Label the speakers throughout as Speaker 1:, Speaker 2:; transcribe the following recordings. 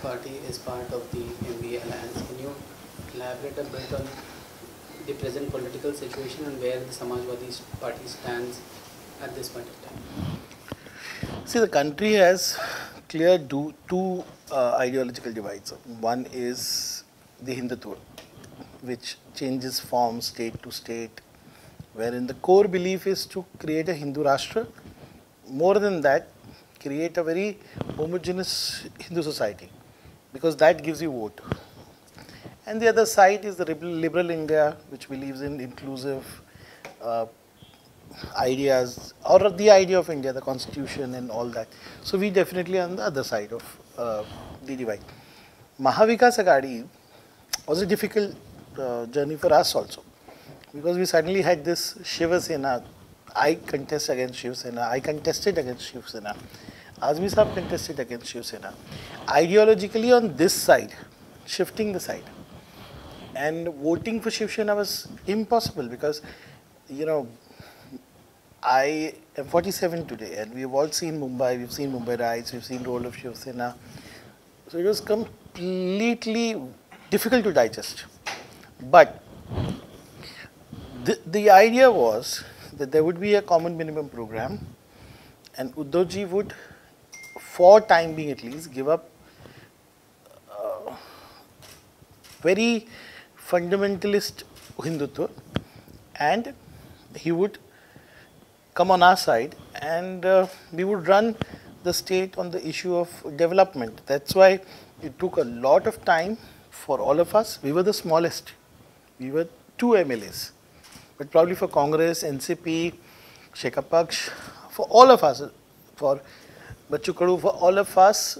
Speaker 1: Party is part of the MBA alliance. Can you elaborate a bit on the present political situation and where the Samajwadi Party stands at this point of time?
Speaker 2: See, the country has clear two ideological divides. One is the Hindutva, which changes form state to state, wherein the core belief is to create a Hindu Rashtra. More than that, create a very homogeneous Hindu society, because that gives you vote. And the other side is the liberal India, which believes in inclusive ideas, or the idea of India, the constitution and all that. So we definitely are on the other side of the divide. Maharashtra Vikas Aghadi was a difficult journey for us also, because we suddenly had this Shiva Sena. I contested against Shiva Sena. I contested against Shiva Sena. Azmi Saab contested against Shiva Sena. Ideologically on this side, shifting the side. And voting for Shiva Sena was impossible because, you know, I am 47 today and we've all seen Mumbai, we've seen Mumbai riots, we've seen the role of Shiva Sena. So it was completely difficult to digest. But the idea was that there would be a common minimum program and Uddhavji would, for time being at least, give up very fundamentalist Hindutva, and he would come on our side and we would run the state on the issue of development. That's why it took a lot of time for all of us. We were the smallest. We were 2 MLAs. But probably for Congress, NCP, Shekhar Paksh, for all of us, for Bachchu Kadu, for all of us,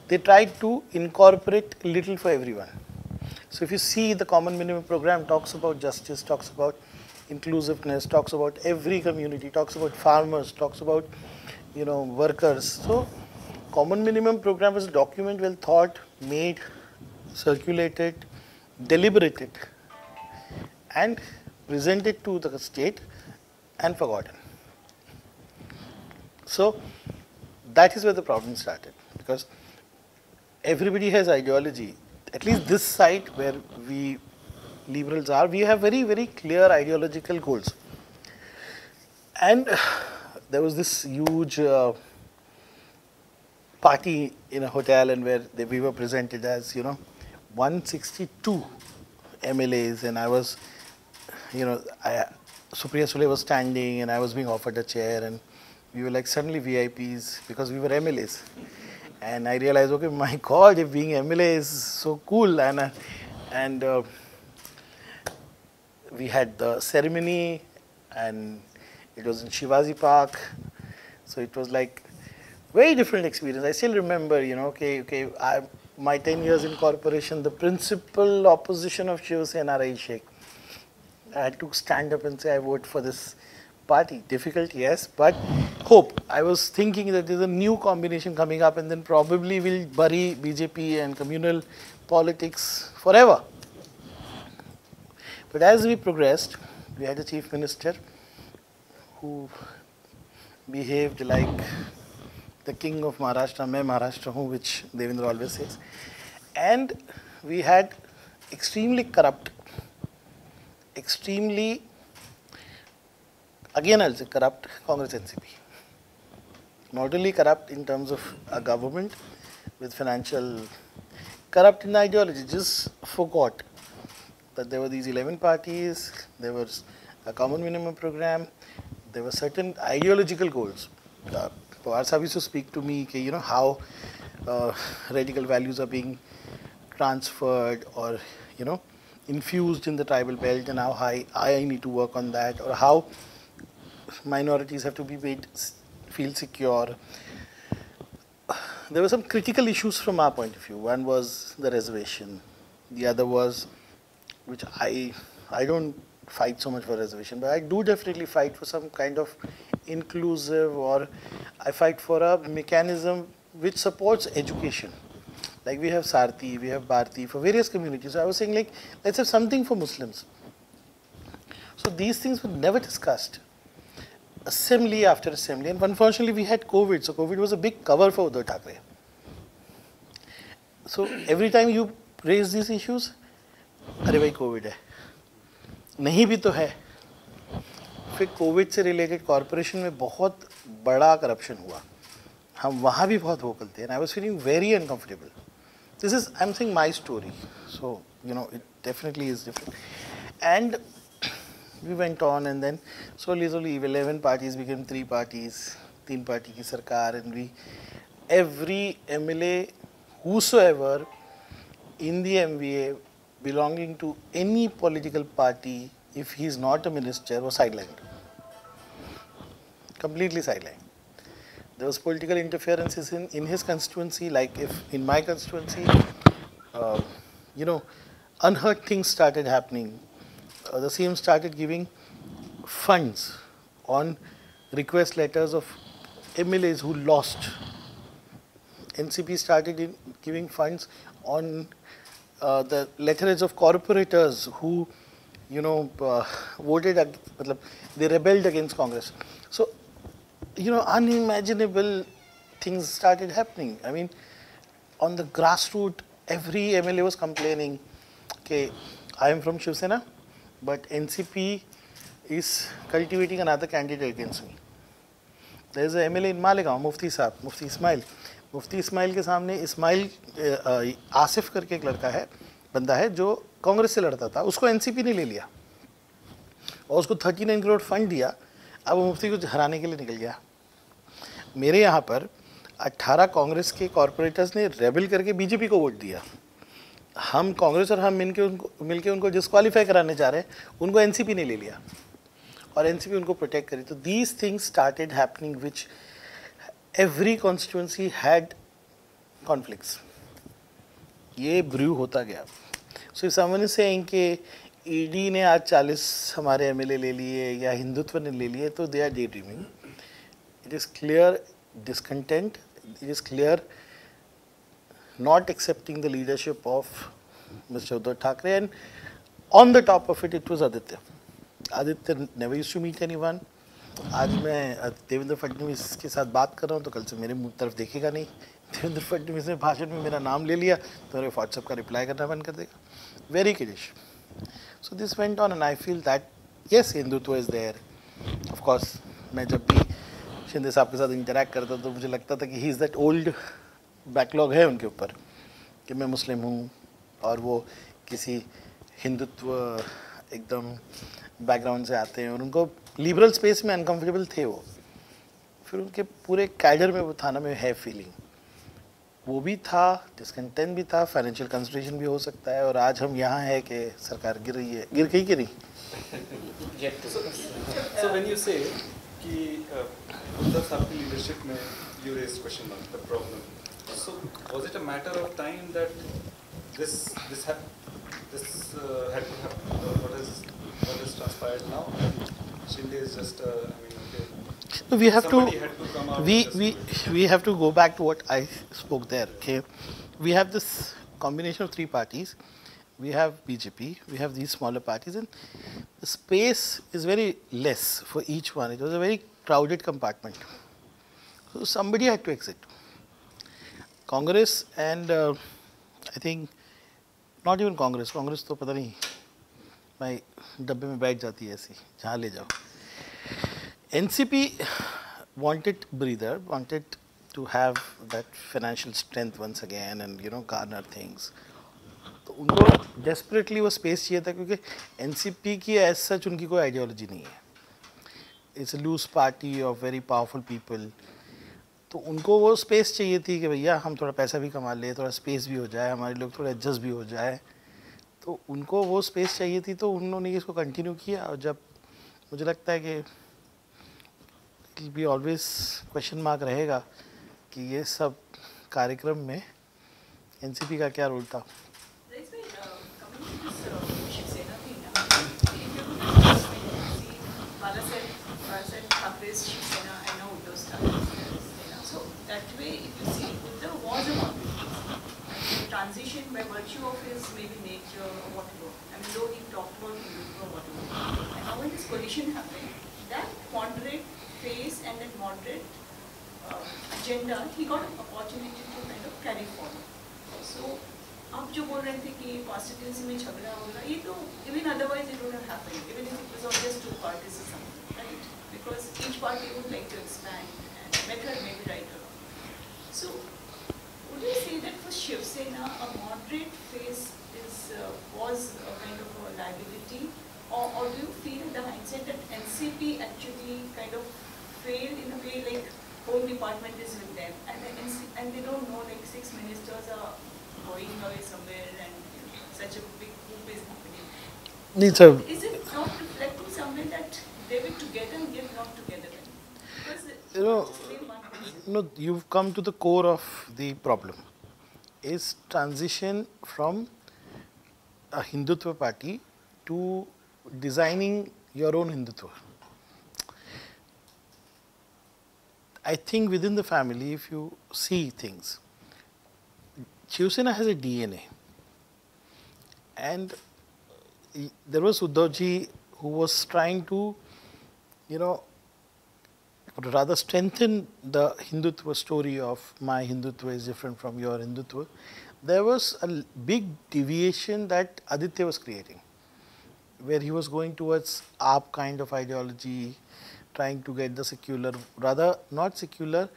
Speaker 2: they tried to incorporate little for everyone. So if you see the common minimum program talks about justice, talks about inclusiveness, talks about every community, talks about farmers, talks about, you know, workers. So common minimum program was a document well thought, made, circulated, deliberated, and presented to the state and forgotten. So that is where the problem started, because everybody has ideology. At least this side where we liberals are, we have very, very clear ideological goals. And there was this huge party in a hotel, and where we were presented as, you know, 162 MLAs, and I was, you know, Supriya Sule was standing and I was being offered a chair, and we were like suddenly VIPs because we were MLAs. And I realized, okay, my God, if being MLA is so cool. And we had the ceremony, and it was in Shivaji Park. So it was like very different experience. I still remember, you know, my 10 years in corporation, the principal opposition of Shiva Sena, Rais Shaikh. I had to stand up and say, I vote for this party. Difficult, yes, but hope. I was thinking that there's a new combination coming up, and then probably we'll bury BJP and communal politics forever. But as we progressed, we had a chief minister who behaved like the king of Maharashtra, Main Maharashtra hu, which Devendra always says. And we had extremely corrupt, extremely, again I'll say corrupt, Congress NCP. Not only corrupt in terms of a government with financial, corrupt in ideology, just forgot that there were these 11 parties, there was a common minimum program, there were certain ideological goals. Pawar Sahib used to speak to me, you know, how radical values are being transferred or, you know, infused in the tribal belt, and how I need to work on that, or how minorities have to be made feel secure. There were some critical issues from our point of view. One was the reservation. The other was, which I don't fight so much for reservation, but I do definitely fight for some kind of inclusive, or I fight for a mechanism which supports education. Like we have Sarthi, we have Bharti for various communities. So I was saying, like, let's have something for Muslims. So these things were never discussed. Assembly after assembly, and unfortunately we had COVID, so COVID was a big cover for Uddhav Thackeray. So every time you raise these issues, अरे भाई Covid है, नहीं भी तो है. फिर Covid से related corporation में बहुत बड़ा करप्शन हुआ, हम वहाँ भी बहुत वोकल थे, and I was feeling very uncomfortable. This is, I'm saying my story, so you know it definitely is different. And we went on, and then slowly 11 parties became 3 parties, 3 party की सरकार, and we every MLA whosoever in the MVA belonging to any political party, if he is not a minister, was sidelined, completely sidelined. There was political interferences in his constituency, like if in my constituency, you know, unheard things started happening. The CM started giving funds on request letters of MLAs who lost. NCP started giving funds on the letterheads of corporators who, you know, voted, they rebelled against Congress. So, you know, unimaginable things started happening. I mean, on the grassroots, every MLA was complaining, okay, I am from Shiv Sena, but NCP is cultivating another candidate against me. There is an MLA in Malegaon, Mufti Saab, Mufti Ismail. मुफ्ती इस्माइल के सामने इस्माइल आसिफ करके एक लड़का है, बंदा है जो कांग्रेस से लड़ता था, उसको एनसीपी ने ले लिया और उसको 39 करोड़ फंड दिया. अब वो मुफ्ती को हराने के लिए निकल गया. मेरे यहाँ पर 18 कांग्रेस के कॉरपोरेटर्स ने रेबल करके बीजेपी को वोट दिया. हम कांग्रेस और हम मिलके उनको डिस्क्वालीफाई कराने जा रहे हैं, उनको एनसीपी ने ले लिया और एनसीपी उनको प्रोटेक्ट करी. तो these things started happening which every constituency had conflicts. ये brew होता गया. So if someone is saying कि ED ने आज 40 हमारे MLA ले लिए या हिंदुत्व ने ले लिए, तो they are daydreaming. It is clear discontent. It is clear not accepting the leadership of Mr. Uddhav Thackeray, and on the top of it, it was Aditya. Aditya never used to meet anyone. आज मैं देवेंद्र फडणवीस के साथ बात कर रहा हूँ तो कल से मेरे मुँह तरफ देखेगा नहीं. देवेंद्र फडणवीस ने भाषण में मेरा नाम ले लिया तो मेरे व्हाट्सएप का रिप्लाई करना बंद कर देगा. Very kiddish. So this went on and I feel that yes Hindutva is there. Of course मैं जब भी शिंदे साहब के साथ इंटरेक्ट करता तो मुझे लगता था कि he is that old backlog है उनके ऊपर कि मैं मुस्लिम हूँ और वो किसी हिंदुत्व एकदम बैकग्राउंड से आते हैं और उनको लिबरल स्पेस में अनकंफर्टेबल थे वो. फिर उनके पूरे कैडर में वो थाना में है फीलिंग, वो भी था, डिस्कंटेंट भी था, फाइनेंशियल कंसिडरेशन भी हो सकता है. और आज हम यहाँ है कि सरकार गिर रही है, गिर गई कि नहीं.
Speaker 3: So when you say कि उद्धव साहब की लीडरशिप में you raised question on the problem, so was it a matter of time that this had to happen? What has transpired now? Shinde is just, I mean, okay.
Speaker 2: We have
Speaker 3: Somebody had to come out.
Speaker 2: We have to go back to what I spoke there. Okay, we have this combination of 3 parties. We have BJP. We have these smaller parties, and the space is very less for each one. It was a very crowded compartment. So somebody had to exit. Congress and I think not even Congress. Congress तो पता नहीं भाई डब्बे में बैठ जाती है ऐसी, जहाँ ले जाओ. NCP wanted breather, wanted to have that financial strength once again and, you know, garner things. तो उनको desperately वो space चाहिए था क्योंकि NCP की as such उनकी कोई ideology नहीं है. It's a loose party of very powerful people. तो उनको वो space चाहिए थी कि भैया हम थोड़ा पैसा भी कमा ले, थोड़ा space भी हो जाए, हमारे लोग थोड़ा adjust भी हो जाए. तो उनको वो स्पेस चाहिए थी तो उन्होंने इसको कंटिन्यू किया. और जब मुझे लगता है कि it will be always question mark रहेगा कि ये सब कार्यक्रम में एनसीपी का क्या रोल था.
Speaker 4: Transition by virtue of his maybe nature or whatever. I mean, though he talked about Hinduism or whatever. And now when this collision happened, that moderate face and that moderate agenda, he got an opportunity to kind of carry forward. So आप जो बोल रहे थे कि constituency में झगड़ा होगा, ये तो even otherwise it would have happened, even if it was on just two parties or something, right? Because each party would like to expand and method may be right or wrong. So would you say that for Shiv Sena a moderate face was a kind of a liability, or do you feel the hindsight that NCP actually kind of failed in a way, like home department is with them and they don't know, like 6 ministers are going away somewhere and such a big coup is happening. Is it not reflecting somewhere that they were together and yet not together then? Because
Speaker 2: You've come to the core of the problem. Is transition from a Hindutva party to designing your own Hindutva. I think within the family, if you see things, Shiv Sena has a DNA. And there was Uddhavji who was trying to, rather strengthen the Hindutva story of my Hindutva is different from your Hindutva. There was a big deviation that Aditya was creating, where he was going towards AAP kind of ideology, trying to get the secular, rather not secular,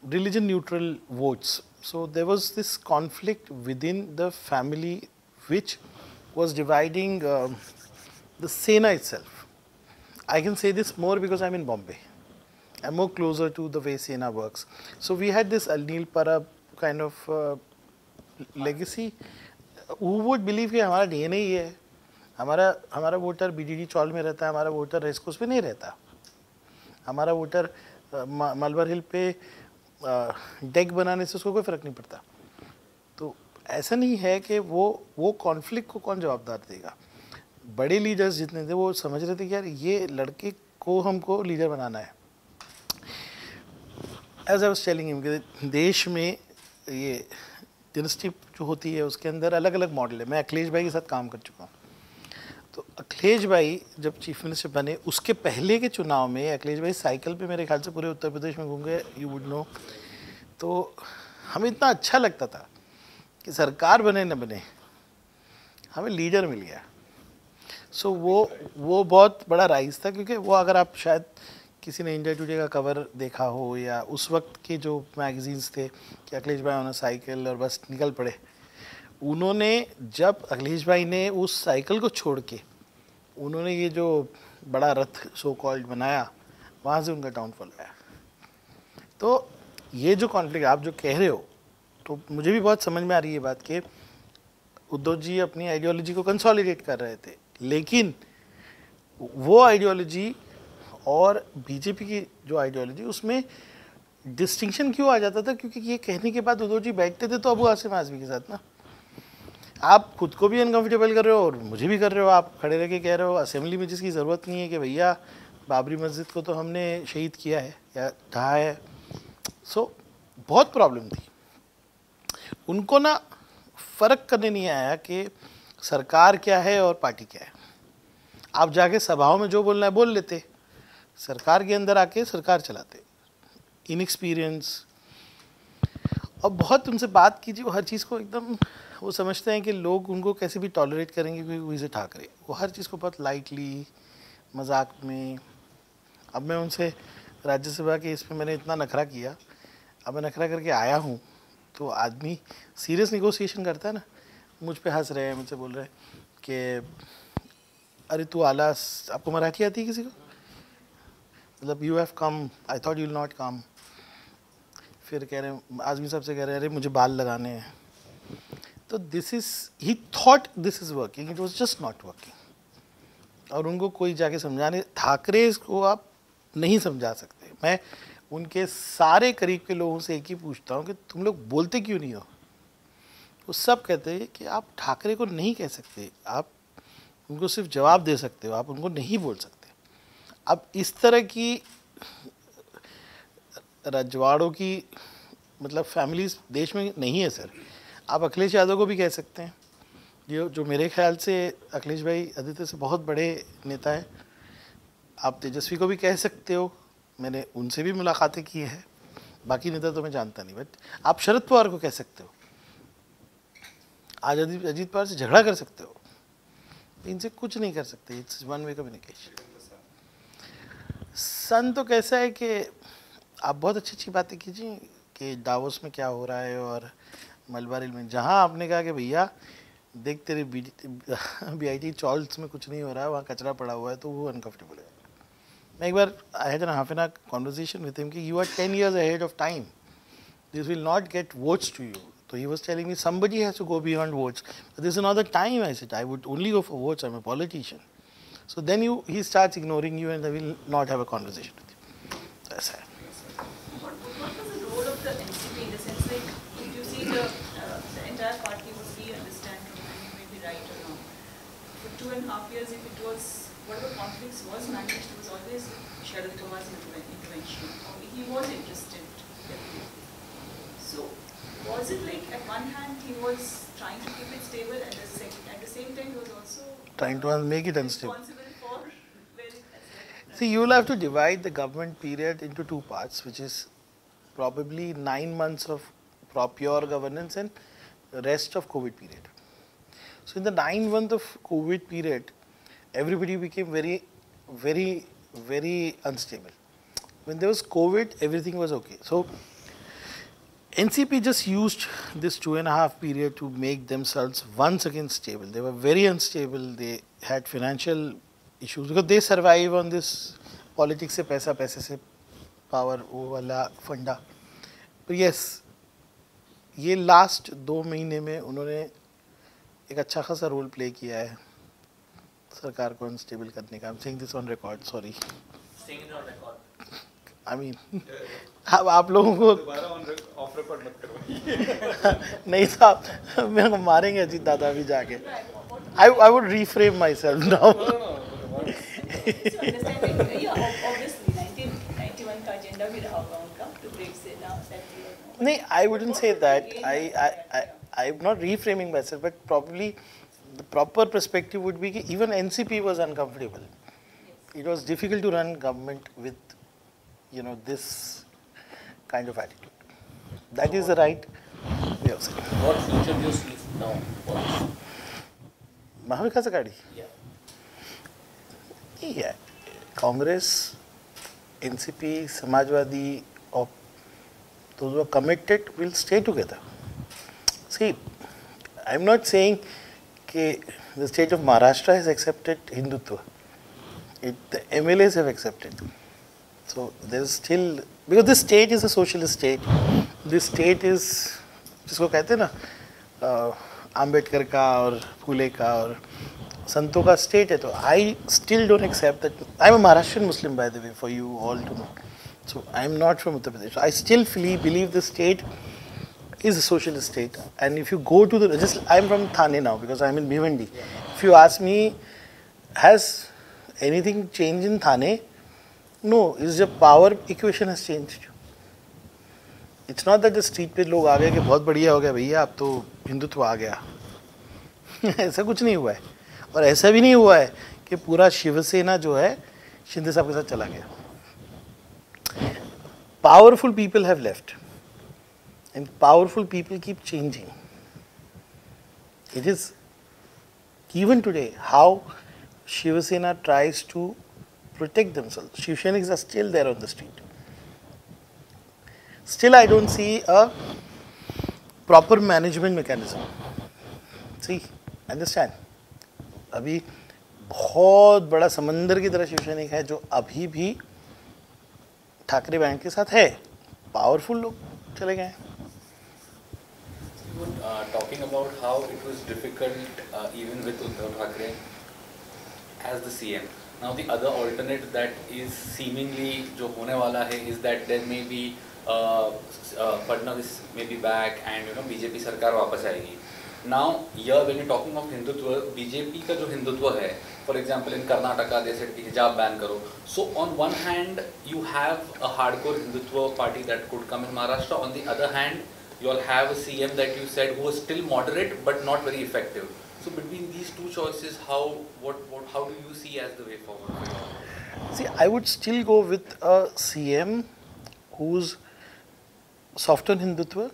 Speaker 2: religion neutral votes. So there was this conflict within the family which was dividing the Sena itself. I can say this more because I'm in Bombay. I'm more closer to the way Sena works. So we had this Anil Parab kind of legacy. Who would believe कि हमारा DNA ही है? हमारा voter BDD चौल में रहता है, हमारा voter race course पे नहीं रहता, हमारा वोटर मलबार हिल पे डेक बनाने से उसको कोई फर्क नहीं पड़ता. तो ऐसा नहीं है कि वो कॉन्फ्लिक्ट को कौन जवाबदार देगा. बड़े लीडर्स जितने थे वो समझ रहे थे कि यार ये लड़के को हमको लीडर बनाना है. As I was telling him कि देश में ये डिनेस्टी जो होती है उसके अंदर अलग अलग मॉडल है. मैं अखिलेश भाई के साथ काम कर चुका हूँ. तो अखिलेश भाई जब चीफ मिनिस्टर बने उसके पहले के चुनाव में अखिलेश भाई साइकिल पे मेरे ख्याल से पूरे उत्तर प्रदेश में घूम गए, यू वुड नो. तो हमें इतना अच्छा लगता था कि सरकार बने न बने हमें लीडर मिल गया. सो वो बहुत बड़ा राइज था, क्योंकि वो अगर आप शायद किसी ने इंडिया टुडे का कवर देखा हो या उस वक्त के जो मैगजीन्स थे कि अखिलेश भाई ऑन साइकिल और बस निकल पड़े, उन्होंने जब अखिलेश भाई ने उस साइकिल को छोड़ के उन्होंने ये जो बड़ा रथ सो कॉल्ड बनाया, वहाँ से उनका डाउनफॉल आया. तो ये जो कॉन्फ्लिक्ट आप जो कह रहे हो, तो मुझे भी बहुत समझ में आ रही है बात कि उद्धव जी अपनी आइडियोलॉजी को कंसोलिडेट कर रहे थे, लेकिन वो आइडियोलॉजी और बीजेपी की जो आइडियोलॉजी उसमें डिस्टिंक्शन क्यों आ जाता था? क्योंकि ये कहने के बाद उद्धव जी बैठते थे तो अबू आसिम आजमी के साथ ना, आप खुद को भी अनकंफर्टेबल कर रहे हो और मुझे भी कर रहे हो. आप खड़े रह के कह रहे हो असेंबली में जिसकी ज़रूरत नहीं है कि भैया बाबरी मस्जिद को तो हमने शहीद किया है या ढहा है. सो बहुत प्रॉब्लम थी. उनको ना फ़र्क करने नहीं आया कि सरकार क्या है और पार्टी क्या है. आप जाके सभाओं में जो बोलना है बोल लेते, सरकार के अंदर आके सरकार चलाते. इनएक्सपीरियंस. और बहुत उनसे बात कीजिए, वो हर चीज़ को एकदम वो समझते हैं कि लोग उनको कैसे भी टॉलरेट करेंगे क्योंकि वो इसे ठाकरे. वो हर चीज़ को बहुत लाइटली मजाक में. अब मैं उनसे राज्यसभा के इस पर मैंने इतना नखरा किया, अब मैं नखरा करके आया हूँ तो आदमी सीरियस निगोसिएशन करता है ना. मुझ पे हंस रहे हैं, मुझसे बोल रहे हैं कि अरे तू आला, आपको मराठी आती है किसी को? मतलब you have come, I thought you will not come. फिर कह रहे हैं आजमी साहब से, कह रहे हैं अरे मुझे बाल लगाने हैं. तो this is, he thought this is working, it was just not working. और उनको कोई जाके समझाने, ठाकरेज को आप नहीं समझा सकते. मैं उनके सारे करीब के लोगों से एक ही पूछता हूँ कि तुम लोग बोलते क्यों नहीं हो? वो सब कहते हैं कि आप ठाकरे को नहीं कह सकते, आप उनको सिर्फ जवाब दे सकते हो, आप उनको नहीं बोल सकते. अब इस तरह की रजवाड़ों की मतलब फैमिलीज देश में नहीं है सर. आप अखिलेश यादव को भी कह सकते हैं, जो मेरे ख्याल से अखिलेश भाई आदित्य से बहुत बड़े नेता है. आप तेजस्वी को भी कह सकते हो, मैंने उनसे भी मुलाकातें की है. बाकी नेता तो मैं जानता नहीं, बट आप शरद पवार को कह सकते हो, आज अजीत पवार से झगड़ा कर सकते हो, इनसे कुछ नहीं कर सकते. It's one way communication. सन तो कैसा है कि आप बहुत अच्छी अच्छी बातें कीजिए कि डावोस में क्या हो रहा है और मलबारिल में, जहाँ आपने कहा कि भैया देख तेरे BIT चॉल्स में कुछ नहीं हो रहा है, वहाँ कचरा पड़ा हुआ है, तो वो अनकम्फर्टेबल है. मैं एक बार I had an half an hour conversation with him कि you are 10 years ahead of time, this will not get votes to you. So he was telling me somebody has to go beyond votes, but this is another time. I said I would only go for votes, I'm a politician. So then he starts ignoring you and I will not have a conversation with you. That's it.
Speaker 4: What was the role of the NCP in the sense, like, if you see the entire party, what we understand from, and you may be right or wrong, for 2.5 years, if it was, whatever conflicts was managed, it was always Sharad Pawar's intervention, or he was interested. So, was it like at one hand he was trying to keep it stable, and at the same time he was also
Speaker 2: Trying to make it unstable.
Speaker 4: responsible for where it has led?
Speaker 2: See, you will have to divide the government period into two parts, which is probably 9 months of pure governance and the rest of COVID period. So in the 9 months of COVID period, everybody became very, very, very unstable. When there was COVID, everything was okay. So NCP just used this 2.5 period to make themselves once again stable. They were very unstable. They had financial issues because they survive on this politics se paisa, paise se power, वो वाला फंडा. But yes, ये last 2 महीने में उन्होंने एक अच्छा खासा रोल प्ले किया है सरकार को अनस्टेबल करने का. I'm saying this on record, sorry.
Speaker 1: Saying it on record.
Speaker 2: I mean, अब आप लोगों को
Speaker 3: दोबारा ऑफ रिकॉर्ड मत करो.
Speaker 2: नहीं साहब, मेरे को मारेंगे अजीत दादा भी जाके. I would reframe myself now.
Speaker 4: So understanding, yeah, obviously 1991 का agenda भी रहा होगा उनका to break से now that
Speaker 2: नहीं, I wouldn't say that. I'm not reframing myself, but probably the proper perspective would be that even NCP was uncomfortable. It was difficult to run government with, this kind of attitude. That is the right way of saying.
Speaker 1: What future do you see now for this?
Speaker 2: Maharashtra Vikas Aghadi. Yeah. Congress, NCP, Samajwadi, or those who are committed will stay together. See, I'm not saying that the state of Maharashtra has accepted Hindutva. The MLAs have accepted. So there's still, because this state is a socialist state. This state is, जिसको कहते हैं ना, आम्बेडकर का और फूले का और संतों का state है, तो I still don't accept that. I'm a Maharashtrian Muslim, by the way, for you all to know. So I'm not from Uttar Pradesh. So I still believe the state is a socialist state. And if you go to I'm from Thane now because I'm in Bhiwandi. If you ask me, has anything changed in Thane? No, it's the power equation has changed. It's not that the street पे लोग आ गए कि बहुत बढ़िया हो गया भैया, अब तो हिंदुत्व आ गया. ऐसा कुछ नहीं हुआ है. और ऐसा भी नहीं हुआ है कि पूरा शिवसेना जो है शिंदे साहब के साथ चला गया. Powerful people have left. And powerful people keep changing. It is, even today, how Shiva Sena tries to protect themselves. Shiv Sainiks are still there on the street. Still, I don't see a proper management mechanism. See, understand? अभी बहुत बड़ा समंदर की तरह शिव सैनिक है जो अभी भी ठाकरे बैंक के साथ है. पावरफुल लोग चले गए.
Speaker 5: Talking about how it was difficult even with Uddhav Thackeray as the CM. Now the other alternate that is seemingly जो होने वाला है is that there may be Fadnavis may be back and BJP सरकार वापस आएगी. Now here when you're talking of Hindutva, BJP का जो हिंदुत्व है, for example in Karnataka they said कि hijab ban करो. So on one hand you have a hardcore Hindutva party that could come in Maharashtra. On the other hand you all have a CM that you said who was still moderate but not very effective. So between these two choices, how do you see as the way forward?
Speaker 2: See, I would still go with a CM whose soft on Hindutva,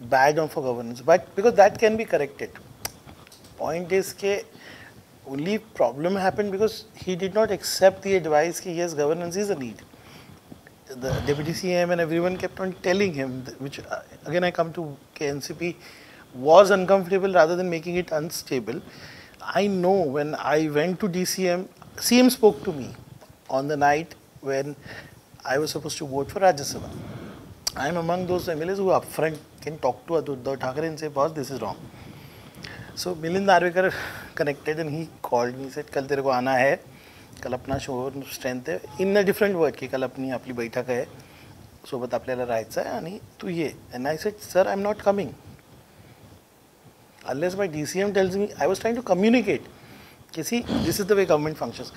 Speaker 2: bad on for governance, but because that can be corrected. Point is that only problem happened because he did not accept the advice that yes, governance is a need. The deputy CM and everyone kept on telling him, which again I come to NCP was uncomfortable rather than making it unstable. I know when I went to DCM, CM spoke to me on the night when I was supposed to vote for Rajya Sabha. I am among those MLAs who upfront can talk to Uddhav Thackeray and say, boss, this is wrong. So Milind Narvekar connected and he called me, said, कल तेरे को आना है, कल अपना show strength है, in a different word की कल अपनी आपली बैठक है, सोबत आपल्याला राहायचं आहे आणि तू ये. And I said, sir, I'm not coming. Unless my DCM tells me, I was trying to communicate. See, this is the way government functions.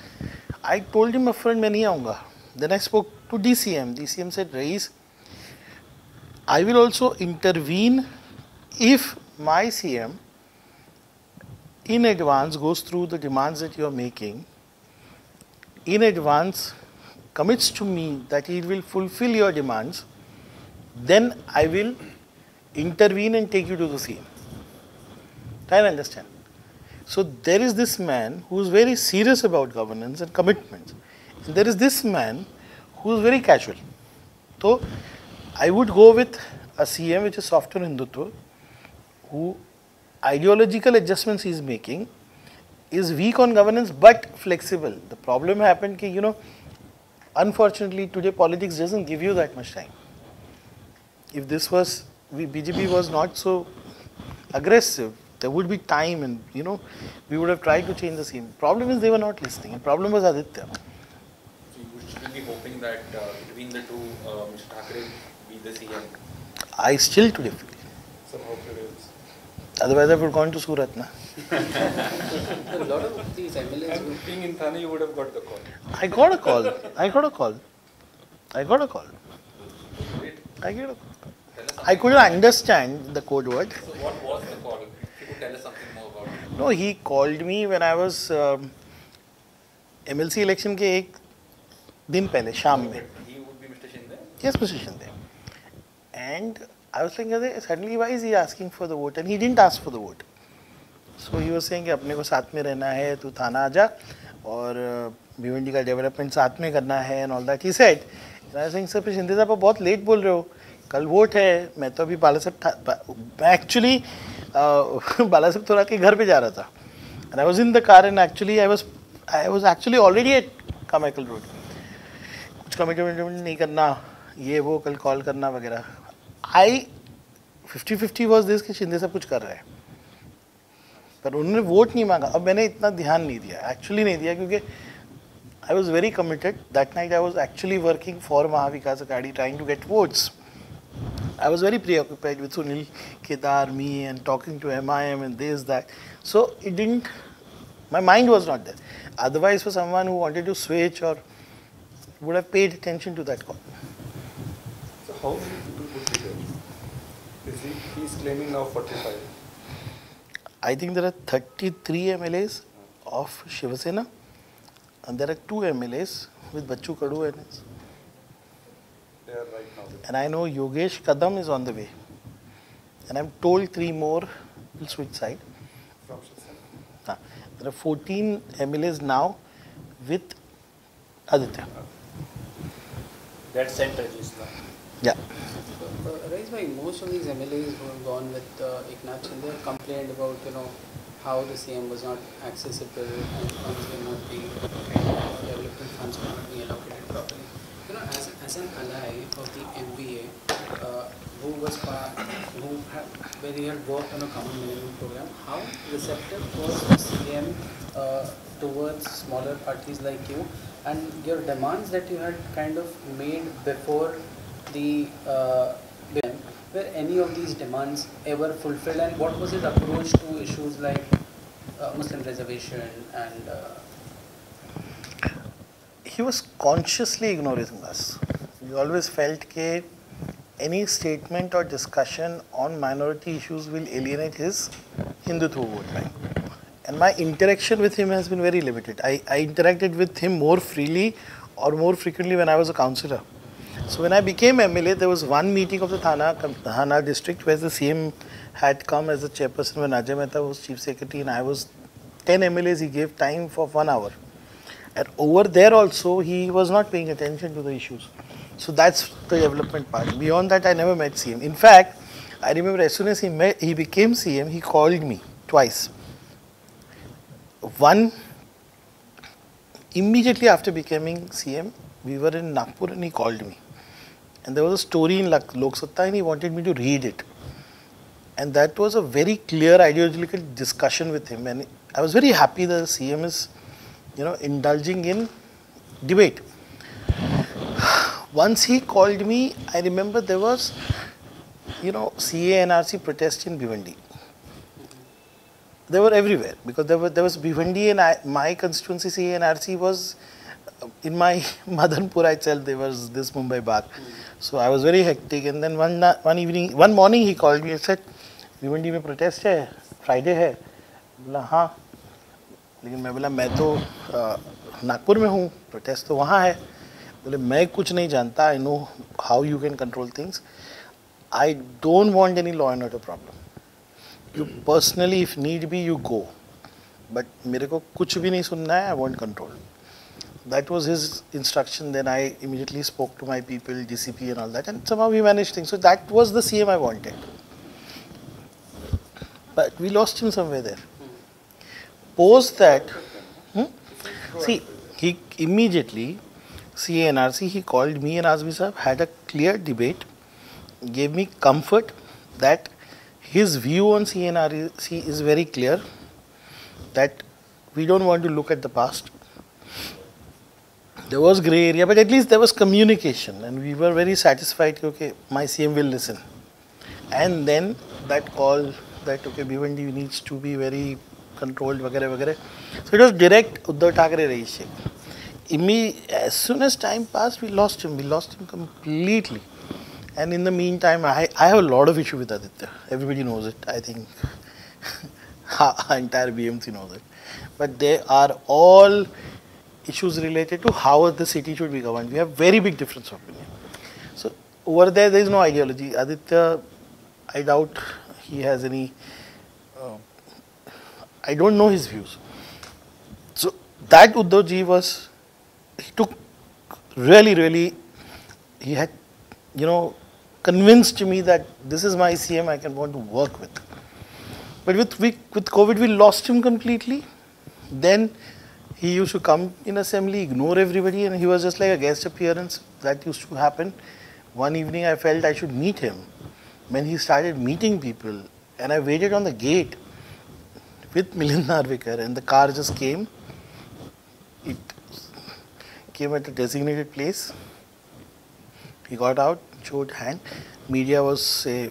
Speaker 2: I told him upfront, मैं नहीं आऊँगा. Then I spoke to DCM. DCM said, Rais, I will also intervene if my CM in advance goes through the demands that you are making, in advance commits to me that he will fulfill your demands, then I will intervene and take you to the CM. Try and understand. So there is this man who is very serious about governance and commitments. And there is this man who is very casual. So I would go with a CM which is softer Hindutva, who ideological adjustments he is making, is weak on governance but flexible. The problem happened that, you know, unfortunately today politics doesn't give you that much time. If this was, BJP was not so aggressive, there would be time and, you know, we would have tried to change the scene. Problem is they were not listening. The problem was Aditya.
Speaker 5: So you should be hoping that between the two, Mr. Thackere be the CM.
Speaker 2: I still today feel.
Speaker 3: Some hope there is.
Speaker 2: Otherwise I would have gone to Surat. Na?
Speaker 1: A lot of these MLAs.
Speaker 3: And being in Thane, you would have got the call.
Speaker 2: I got a call. I got a call. I got a call.
Speaker 3: Great.
Speaker 2: I get a call. I couldn't understand the code word.
Speaker 5: So what was the call? If you could tell us something more about it.
Speaker 2: No, he called me when I was MLC election के एक दिन पहले शाम में.
Speaker 5: He would be Mr. Shinde?
Speaker 2: Yes, Mr. Shinde. And I was thinking, suddenly why is he asking for the vote? And he didn't ask for the vote. So he was saying कि अपने को साथ में रहना है, तू थाना आ जा और भिवंडी का डेवलपमेंट साथ में करना है and all that. He said, and I was saying, sir, Shinde साहब आप बहुत लेट बोल रहे हो. कल वोट है, मैं तो अभी बाला साहब एक्चुअली बाला साहब थोड़ा के घर पे जा रहा था. And I was in the car and actually I was actually already at Carmichael Road. कुछ कमिटमेंट नहीं करना, ये वो कल कॉल करना वगैरह. I 50-50 was this कि शिंदे साहब कुछ कर रहे हैं. पर उन्होंने वोट नहीं मांगा. अब मैंने इतना ध्यान नहीं दिया, एक्चुअली नहीं दिया क्योंकि I was very committed. That night I was actually working for Maharashtra Vikas Aghadi trying to get votes. I was very preoccupied with Sunil, Kedar, me and talking to MIM and this, that. So it didn't, my mind was not there. Otherwise for someone who wanted to switch or would have paid attention to that call.
Speaker 3: So how many people would be there? He's claiming now 45.
Speaker 2: I think there are 33 MLAs of Shiva Sena and there are 2 MLAs with Bachchu Kadu and his.
Speaker 3: They are right now.
Speaker 2: And I know Yogesh Kadam is on the way. And I'm told 3 more will switch side.
Speaker 3: From Shiv Sena.
Speaker 2: There are 14 MLAs now with Aditya.
Speaker 6: That sent register.
Speaker 2: Yeah.
Speaker 1: Rais bhai, most of these MLAs who have gone with Eknath Shinde have complained about, you know, how the CM was not accessible and funds were not being, development funds were not being allocated properly. You know, as an ally of the MBA, where he had worked on a common minimum program, how receptive was the CM towards smaller parties like you, and your demands that you had kind of made before the were any of these demands ever fulfilled, and what was his approach to issues like Muslim reservation and
Speaker 2: He was consciously ignoring us. We always felt that any statement or discussion on minority issues will alienate his Hindutva vote bank. And my interaction with him has been very limited. I interacted with him more freely or more frequently when I was a councillor. So when I became MLA, there was one meeting of the Thana district where the CM had come as the chairperson when Ajay Mehta was chief secretary and I was 10 MLAs. He gave time for 1 hour. And over there also, he was not paying attention to the issues. So that's the development part. Beyond that, I never met CM. In fact, I remember as soon as he became CM, he called me twice. One, immediately after becoming CM, we were in Nagpur and he called me. And there was a story in Lok Satta and he wanted me to read it. And that was a very clear ideological discussion with him. And I was very happy that the CM is, indulging in debate. Once he called me, I remember there was, CA NRC protest in Bhiwandi. They were everywhere because there was Bhiwandi and my constituency CA NRC was in my Madanpura itself. There was this Mumbai bar. So I was very hectic. And then one morning he called me and said, Bhiwandi में protest है, Friday है. बोला हाँ. लेकिन मैं बोला मैं तो नागपुर में हूँ, protest तो वहाँ है. बोले मैं कुछ नहीं जानता. I know how you can control things. I don't want any law and order problem. You personally, if need be, you go. But मेरे को कुछ भी नहीं सुनना है. I want control. That was his instruction. Then I immediately spoke to my people, DCP and all that, and somehow we managed things. So that was the CM I wanted. But we lost him somewhere there. Post that, see, he immediately, CANRC, he called me and Azmi Sahab, had a clear debate, gave me comfort that his view on CNRC is very clear, that we don't want to look at the past. There was grey area, but at least there was communication and we were very satisfied, okay, my CM will listen. And then that call that, okay, Bhiwandi needs to be very controlled, vagare, vagare. So it was direct Uddhav Thackere Rais Shaikh. As soon as time passed, we lost him completely. And in the meantime, I have a lot of issue with Aditya. Everybody knows it. I think our entire BMC knows it. But they are all issues related to how the city should be governed. We have very big difference of opinion. So over there is no ideology. Aditya, I doubt he has any, I don't know his views. So that Uddhav ji was, he took really, he had, convinced me that this is my CM I can want to work with. But with COVID, we lost him completely. Then he used to come in assembly, ignore everybody, and he was just like a guest appearance. That used to happen. One evening I felt I should meet him. When he started meeting people, and I waited on the gate with Milind Narvekar, and the car just came. It came at a designated place. He got out, showed hand. Media was, say,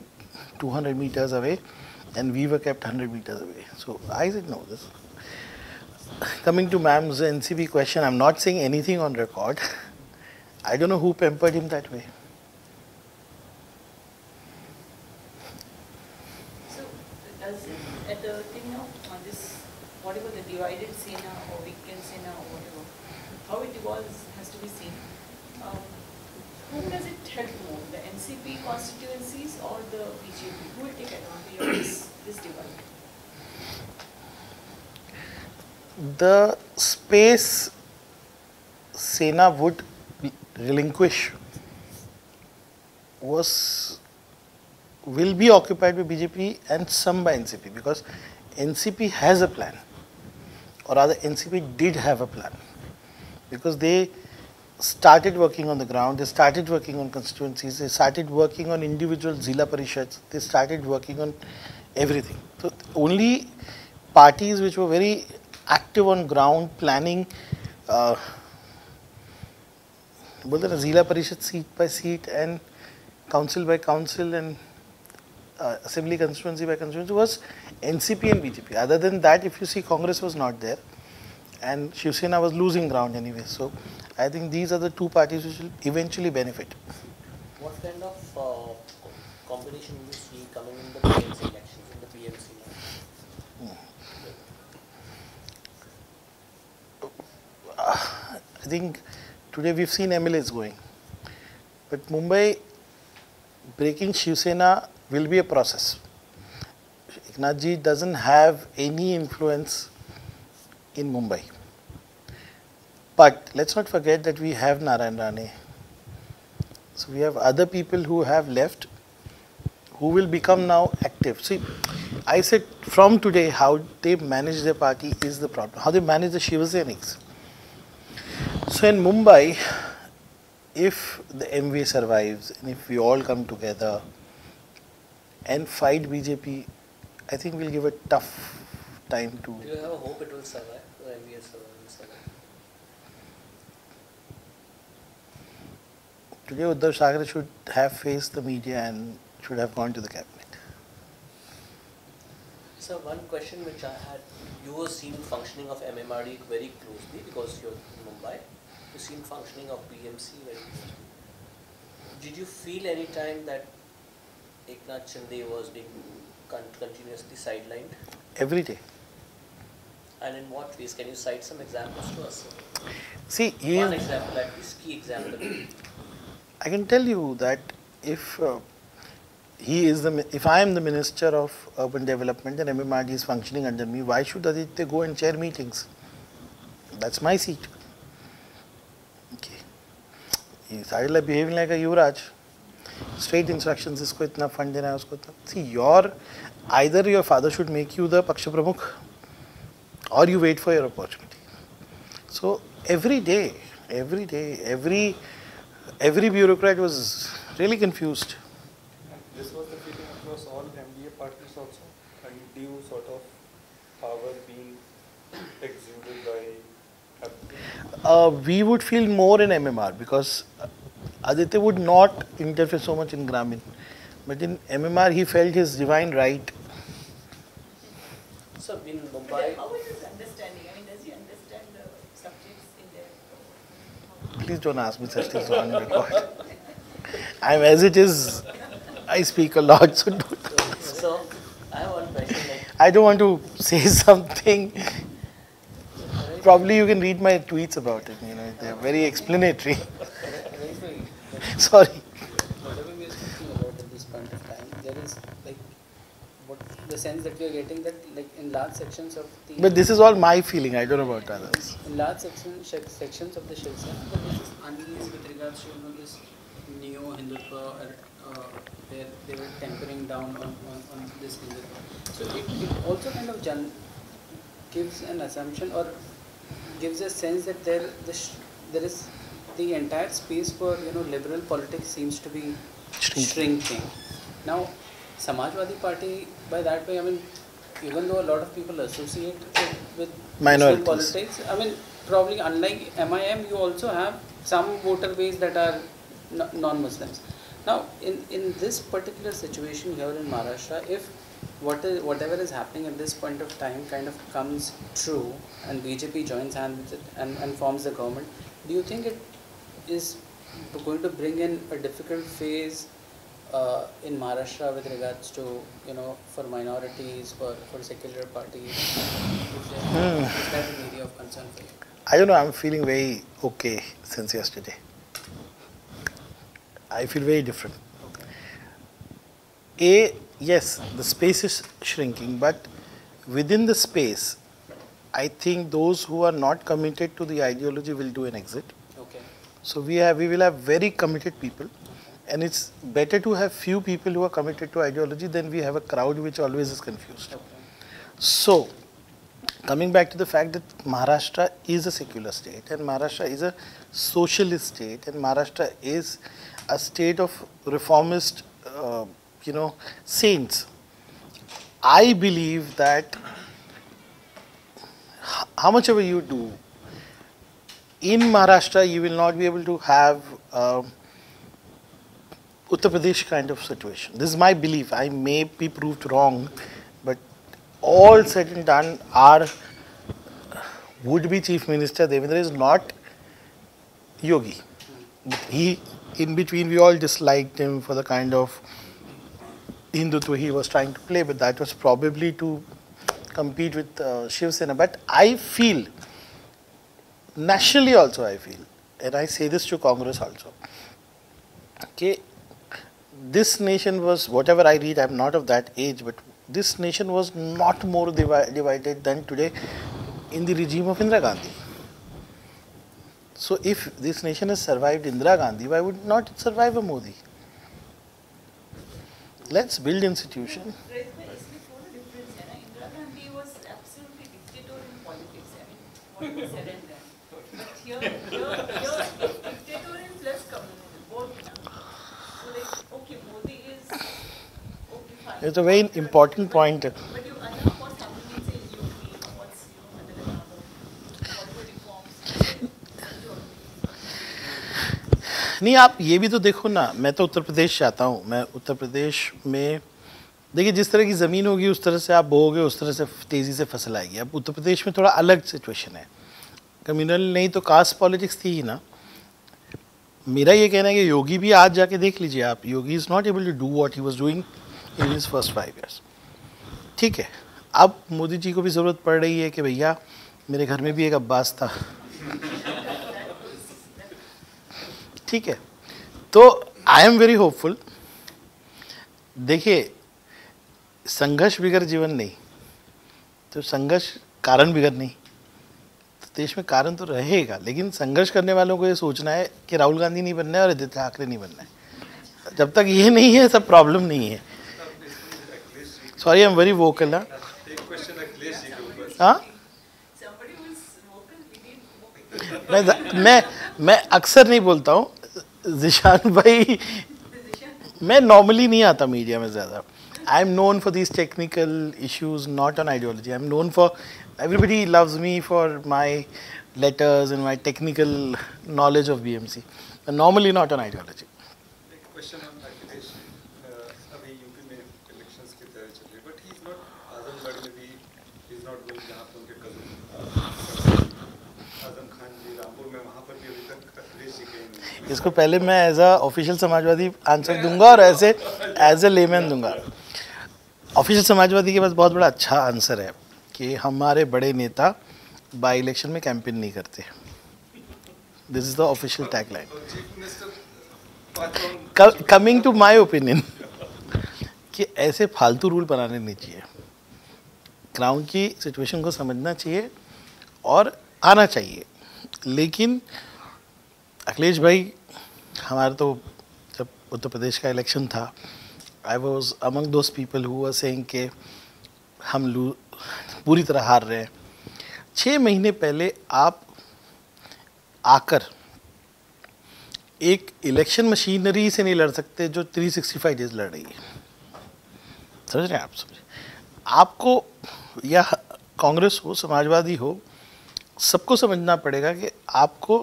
Speaker 2: 200 meters away, and we were kept 100 meters away. So I said, no, this. Coming to ma'am's NCP question, I'm not saying anything on record. I don't know who pampered him that way.
Speaker 4: So, does it, at the thing now, on this, whatever the divided Sena or weekend Sena or whatever, how it evolves has to be seen. Whom does it help more, the NCP constituencies or the BJP? Who will take advantage of this divide?
Speaker 2: The space Sena would relinquish will be occupied by BJP and some by NCP, because NCP has a plan, or rather NCP did have a plan, because they started working on the ground, they started working on constituencies, they started working on individual Zila Parishads, they started working on everything. So only parties which were very active on ground, planning, Zila Parishad seat by seat and council by council and assembly constituency by constituency was NCP and BJP. Other than that, if you see, Congress was not there and Shiv Sena was losing ground anyway. So I think these are the two parties which will eventually benefit.
Speaker 6: What kind of competition do you see coming in the BMC elections, in the BMC?
Speaker 2: I think today we've seen MLAs going. But Mumbai breaking Shiv Sena will be a process. Eknath ji doesn't have any influence in Mumbai. But let's not forget that we have Narayan Rane. So we have other people who have left who will become now active. See, I said from today how they manage their party is the problem. How they manage the Shiva Seniks. So in Mumbai, if the MV survives and if we all come together and fight BJP, I think we'll give a tough time to.
Speaker 6: Do you have a hope it will survive? The MVS will survive?
Speaker 2: Today Uddhav Thackeray should have faced the media and should have gone to the cabinet.
Speaker 6: So one question which I had, you were seen functioning of MMRDA very closely because you're in Mumbai. You seen functioning of BMC very closely. Did you feel any time that Eknath Shinde was being continuously sidelined?
Speaker 2: Every day.
Speaker 6: And in what ways? Can you cite some examples to us?
Speaker 2: See,
Speaker 6: One example, at least key example.
Speaker 2: I can tell you that if if I am the Minister of Urban Development and MMRD is functioning under me, why should Aditya go and chair meetings? That's my seat. Okay. He started like behaving like a Yuvraj. Straight instructions, isko itna fund dena hai, usko itna. See, either your father should make you the Paksha Pramukh or you wait for your opportunity. So every day, every bureaucrat was really confused.
Speaker 3: And this was the feeling across all MDA parties also, undue sort of power being exuded by.
Speaker 2: We would feel more in MMR because Aditya would not interfere so much in Gramin. But in MMR, he felt his divine right.
Speaker 6: So in
Speaker 4: But
Speaker 6: Mumbai,
Speaker 4: how is his understanding? I mean, does he understand the subjects in there?
Speaker 2: Please don't ask me such things on record. I'm as it is, I speak a lot, so don't.
Speaker 6: so I have one question.
Speaker 2: I don't want to say something. Probably you can read my tweets about it. They're very explanatory. Sorry.
Speaker 1: Whatever we are speaking about at this point of time, there is like the sense that we are getting that like in large sections of the.
Speaker 2: But this is all my feeling. I don't know about others.
Speaker 1: In large sections of the Shiv Sena, there is this unease with regards to this neo-Hindutva, where they were tempering down on this Hindutva. So it also kind of gives an assumption or gives a sense that there is the entire space for liberal politics seems to be shrinking. Now, Samajwadi Party, by that way, I mean, even though a lot of people associate it with
Speaker 2: Minorities.
Speaker 1: politics, I mean, probably unlike MIM, you also have some voter base that are non-Muslims. Now, in this particular situation here in Maharashtra, if whatever is happening at this point of time kind of comes true and BJP joins hands with it and forms the government, do you think it is going to bring in a difficult phase in Maharashtra with regards to, for minorities, for secular parties? Is that an area of concern for you?
Speaker 2: I don't know, I'm feeling very okay since yesterday. I feel very different. Yes, the space is shrinking, but within the space, I think those who are not committed to the ideology will do an exit.
Speaker 1: Okay.
Speaker 2: So we will have very committed people, and it's better to have few people who are committed to ideology than we have a crowd which always is confused.
Speaker 1: Okay.
Speaker 2: So, coming back to the fact that Maharashtra is a secular state and Maharashtra is a socialist state and Maharashtra is a state of reformist, saints. I believe that how much ever you do, in Maharashtra you will not be able to have Uttar Pradesh kind of situation. This is my belief. I may be proved wrong, but all said and done, our would-be Chief Minister Devendra is not Yogi. In between, we all disliked him for the kind of Hindutva he was trying to play, but that was probably to compete with Shiv Sena. But I feel, nationally also I feel, and I say this to Congress also, कि this nation was, whatever I read, I'm not of that age, but this nation was not more divided than today in the regime of Indira Gandhi. So if this nation has survived Indira Gandhi, why would not it survive a Modi? Let's build institution.
Speaker 4: इसमें थोड़ा difference है ना. Indira Gandhi was absolutely dictator in politics. I mean, what was said and done. But here, dictatorial plus communal, both. So like, okay, Modi is okay, fine.
Speaker 2: It's a very important point.
Speaker 4: But you know what's happening say in UP, what's Bollywood reforms.
Speaker 2: नहीं, आप ये भी तो देखो ना, मैं तो उत्तर प्रदेश जाता हूँ, मैं उत्तर प्रदेश में देखिए जिस तरह की ज़मीन होगी उस तरह से आप बोओगे, उस तरह से तेज़ी से फसल आएगी. अब उत्तर प्रदेश में थोड़ा अलग सिचुएशन है, कम्युनल नहीं तो कास्ट पॉलिटिक्स थी ही ना. मेरा ये कहना है कि योगी भी आज जाके देख लीजिए आप, Yogi is not able to do what he was doing in his first 5 years. ठीक है, अब मोदी जी को भी ज़रूरत पड़ रही है कि भैया मेरे घर में भी एक अब्बास था. ठीक है, तो आई एम वेरी होपफुल. देखिए, संघर्ष बिगर जीवन नहीं, तो संघर्ष कारण बिगर नहीं. तो देश में कारण तो रहेगा, लेकिन संघर्ष करने वालों को ये सोचना है कि राहुल गांधी नहीं बनना है और आदित्य ठाकरे नहीं बनना है. जब तक ये नहीं है सब प्रॉब्लम नहीं है. Sorry, I am very vocal. हाँ, मैं अक्सर नहीं बोलता हूँ जिशान भाई. मैं नॉर्मली नहीं आता मीडिया में ज़्यादा. I am known for these technical issues, not on ideology. I am known for, everybody loves me for my letters and my technical knowledge of BMC, normally not on ideology.
Speaker 3: Question on Akhilesh. अभी UP में elections की तैयारी चल रही है, but he is not, Azamgarh में भी he is not going, जहाँ पर उनके कजन आजम खान जी रामपुर में, वहाँ पर भी अभी तक अखिलेश जी गए नहीं.
Speaker 2: इसको पहले मैं as a official Samajwadi answer दूंगा और ऐसे एज ए लेमैन दूंगा. ऑफिशियल समाजवादी के पास बहुत बड़ा अच्छा आंसर है कि हमारे बड़े नेता बाई इलेक्शन में कैंपेन नहीं करते. This is the official tagline. Coming to my opinion कि ऐसे फालतू रूल बनाने नहीं चाहिए. ग्राउंड की सिचुएशन को समझना चाहिए और आना चाहिए. लेकिन अखिलेश भाई, हमारा तो जब उत्तर प्रदेश का इलेक्शन था, I was among those people who were saying कि हम पूरी तरह हार रहे हैं. 6 महीने पहले आप आकर एक इलेक्शन मशीनरी से नहीं लड़ सकते जो 365 डेज लड़ रही है. समझ रहे हैं आप? आपको या कांग्रेस हो, समाजवादी हो, सबको समझना पड़ेगा कि आपको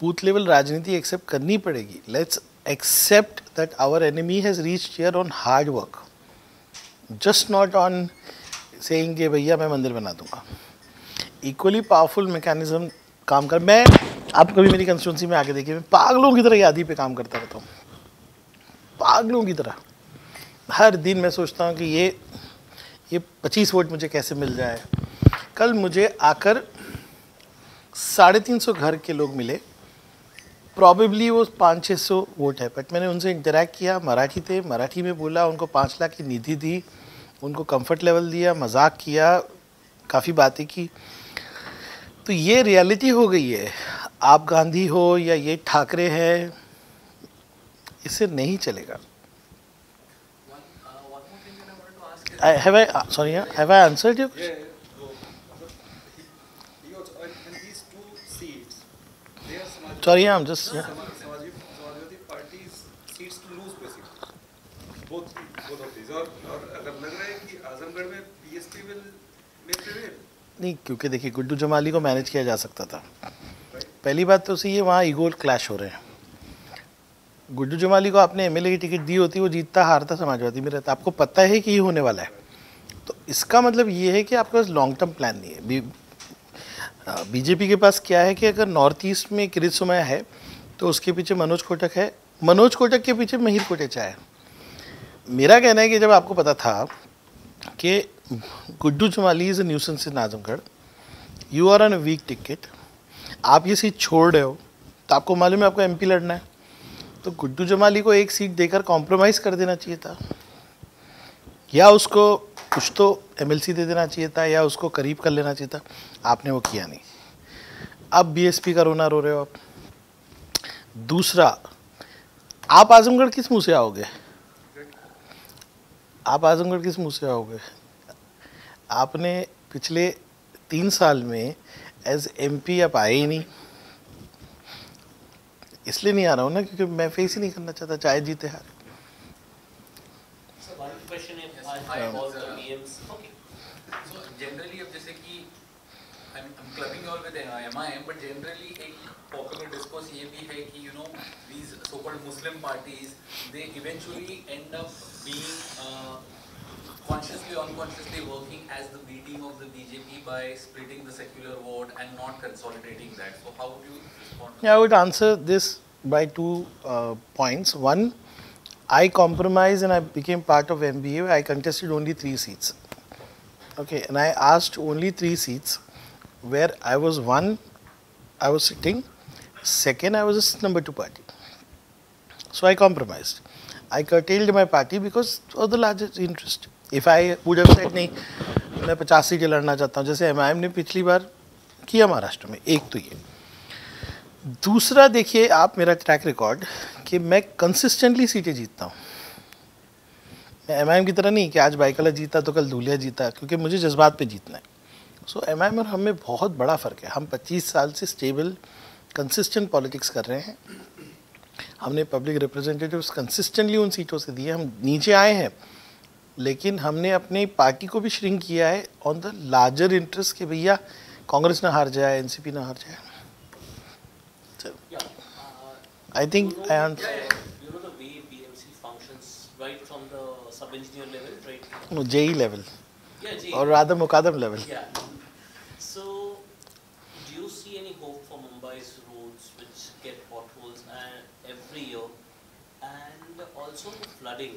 Speaker 2: बूथ लेवल राजनीति एक्सेप्ट करनी पड़ेगी. Let's accept that our enemy has reached here on hard work, just not on saying कि भैया मैं मंदिर बना दूंगा. इक्वली पावरफुल मैकेनिज्म काम कर. मैं, आप कभी मेरी कंस्टिट्यूंसी में आके देखिए, मैं पागलों की तरह यादी पे काम करता रहता हूँ, पागलों की तरह. हर दिन मैं सोचता हूँ कि ये 25 वोट मुझे कैसे मिल जाए. कल मुझे आकर 350 घर के लोग मिले, प्रॉबेबली वो 500-600 वोट है, बट मैंने उनसे इंटरेक्ट किया, मराठी थे, मराठी में बोला, उनको 5 लाख की निधि दी, उनको कंफर्ट लेवल दिया, मजाक किया, काफ़ी बातें की. तो ये रियलिटी हो गई है. आप गांधी हो या ये ठाकरे है, इससे नहीं चलेगा. Have I answered you?
Speaker 3: Yeah. He also, and these 2 seats, they are Samajwadi.
Speaker 2: Sorry, I'm just. Yeah.
Speaker 3: Samajwadi Party's seats to lose basically. Both of these. और अगर लग रहा है कि आजमगढ़ में BSP may prevail.
Speaker 2: नहीं, क्योंकि देखिए गुड्डू जमाली को मैनेज किया जा सकता था. पहली बात तो सही है, वहाँ ईगो क्लैश हो रहे हैं. गुड्डू जमाली को आपने MLA की टिकट दी होती, वो जीतता हारता समाजवादी में रहता. आपको पता है कि ये होने वाला है, तो इसका मतलब ये है कि आपके पास लॉन्ग टर्म प्लान नहीं है. बीजेपी के पास क्या है कि अगर नॉर्थ ईस्ट में किरीट सोमैया है तो उसके पीछे मनोज कोटक है, मनोज कोटक के पीछे महिर कोटेचा है. मेरा कहना है कि जब आपको पता था कि Guddu Jamali is a nuisance in Azamgarh, you are on a weak ticket, आप ये सीट छोड़ रहे हो, तो आपको मालूम है आपको MP लड़ना है. तो गुड्डू जमाली को एक सीट देकर कॉम्प्रोमाइज़ कर देना चाहिए था, या उसको कुछ तो एमएलसी दे देना चाहिए था, या उसको करीब कर लेना चाहिए था. आपने वो किया नहीं. अब बीएसपी का रोना रो रहे हो आप. दूसरा, आप आजमगढ़ किस मुंह से आओगे? आप आजमगढ़ किस मुंह से आओगे? आपने पिछले 3 साल में एज एमपी आप आए ही नहीं. इसलिए नहीं आ रहा हूँ ना क्योंकि मैं फेस ही नहीं करना चाहता, चाहे जीते हारे.
Speaker 6: So one question is about the PMs. Okay.
Speaker 5: So generally अब जैसे कि I'm clubbing all with MIM, but generally एक popular discourse ये भी है कि these so-called Muslim parties, they eventually end up being consciously or unconsciously working as the B team of the BJP by splitting the secular vote and not consolidating that. So how would you respond?
Speaker 2: Yeah, I would answer this by 2 points. One, I compromised and I became part of MBA. I contested only 3 seats. Okay, and I asked only 3 seats where I was I was sitting. Second, I was a number 2 party. So I compromised. I curtailed my party because of the largest interest. If I would have said नहीं, मैं 50 सीटें लड़ना चाहता हूँ जैसे MIM ने पिछली बार किया महाराष्ट्र में, एक तो ये. दूसरा देखिए आप मेरा ट्रैक रिकॉर्ड कि मैं कंसिस्टेंटली सीटें जीतता हूँ. मैं MIM की तरह नहीं कि आज बाइकला जीता तो कल धूलिया जीता, क्योंकि मुझे जज्बात पे जीतना है. सो MIM और हमें बहुत बड़ा फ़र्क है. हम 25 साल से स्टेबल कंसिस्टेंट पॉलिटिक्स कर रहे हैं. हमने पब्लिक रिप्रेजेंटेटिव्स कंसिस्टेंटली उन सीटों से दिए. हम नीचे आए हैं लेकिन हमने अपनी पार्टी को भी श्रिंक किया है ऑन द लार्जर इंटरेस्ट कि भैया कांग्रेस ना हार जाए, एनसीपी ना हार जाए. I think I answer.
Speaker 6: You know the way BMC functions right from the sub-engineer level, right?
Speaker 2: JE level
Speaker 6: Yeah, G.
Speaker 2: or rather Mukadam level.
Speaker 6: Yeah. So, do you see any hope for Mumbai's roads which get potholes every year, and also the flooding?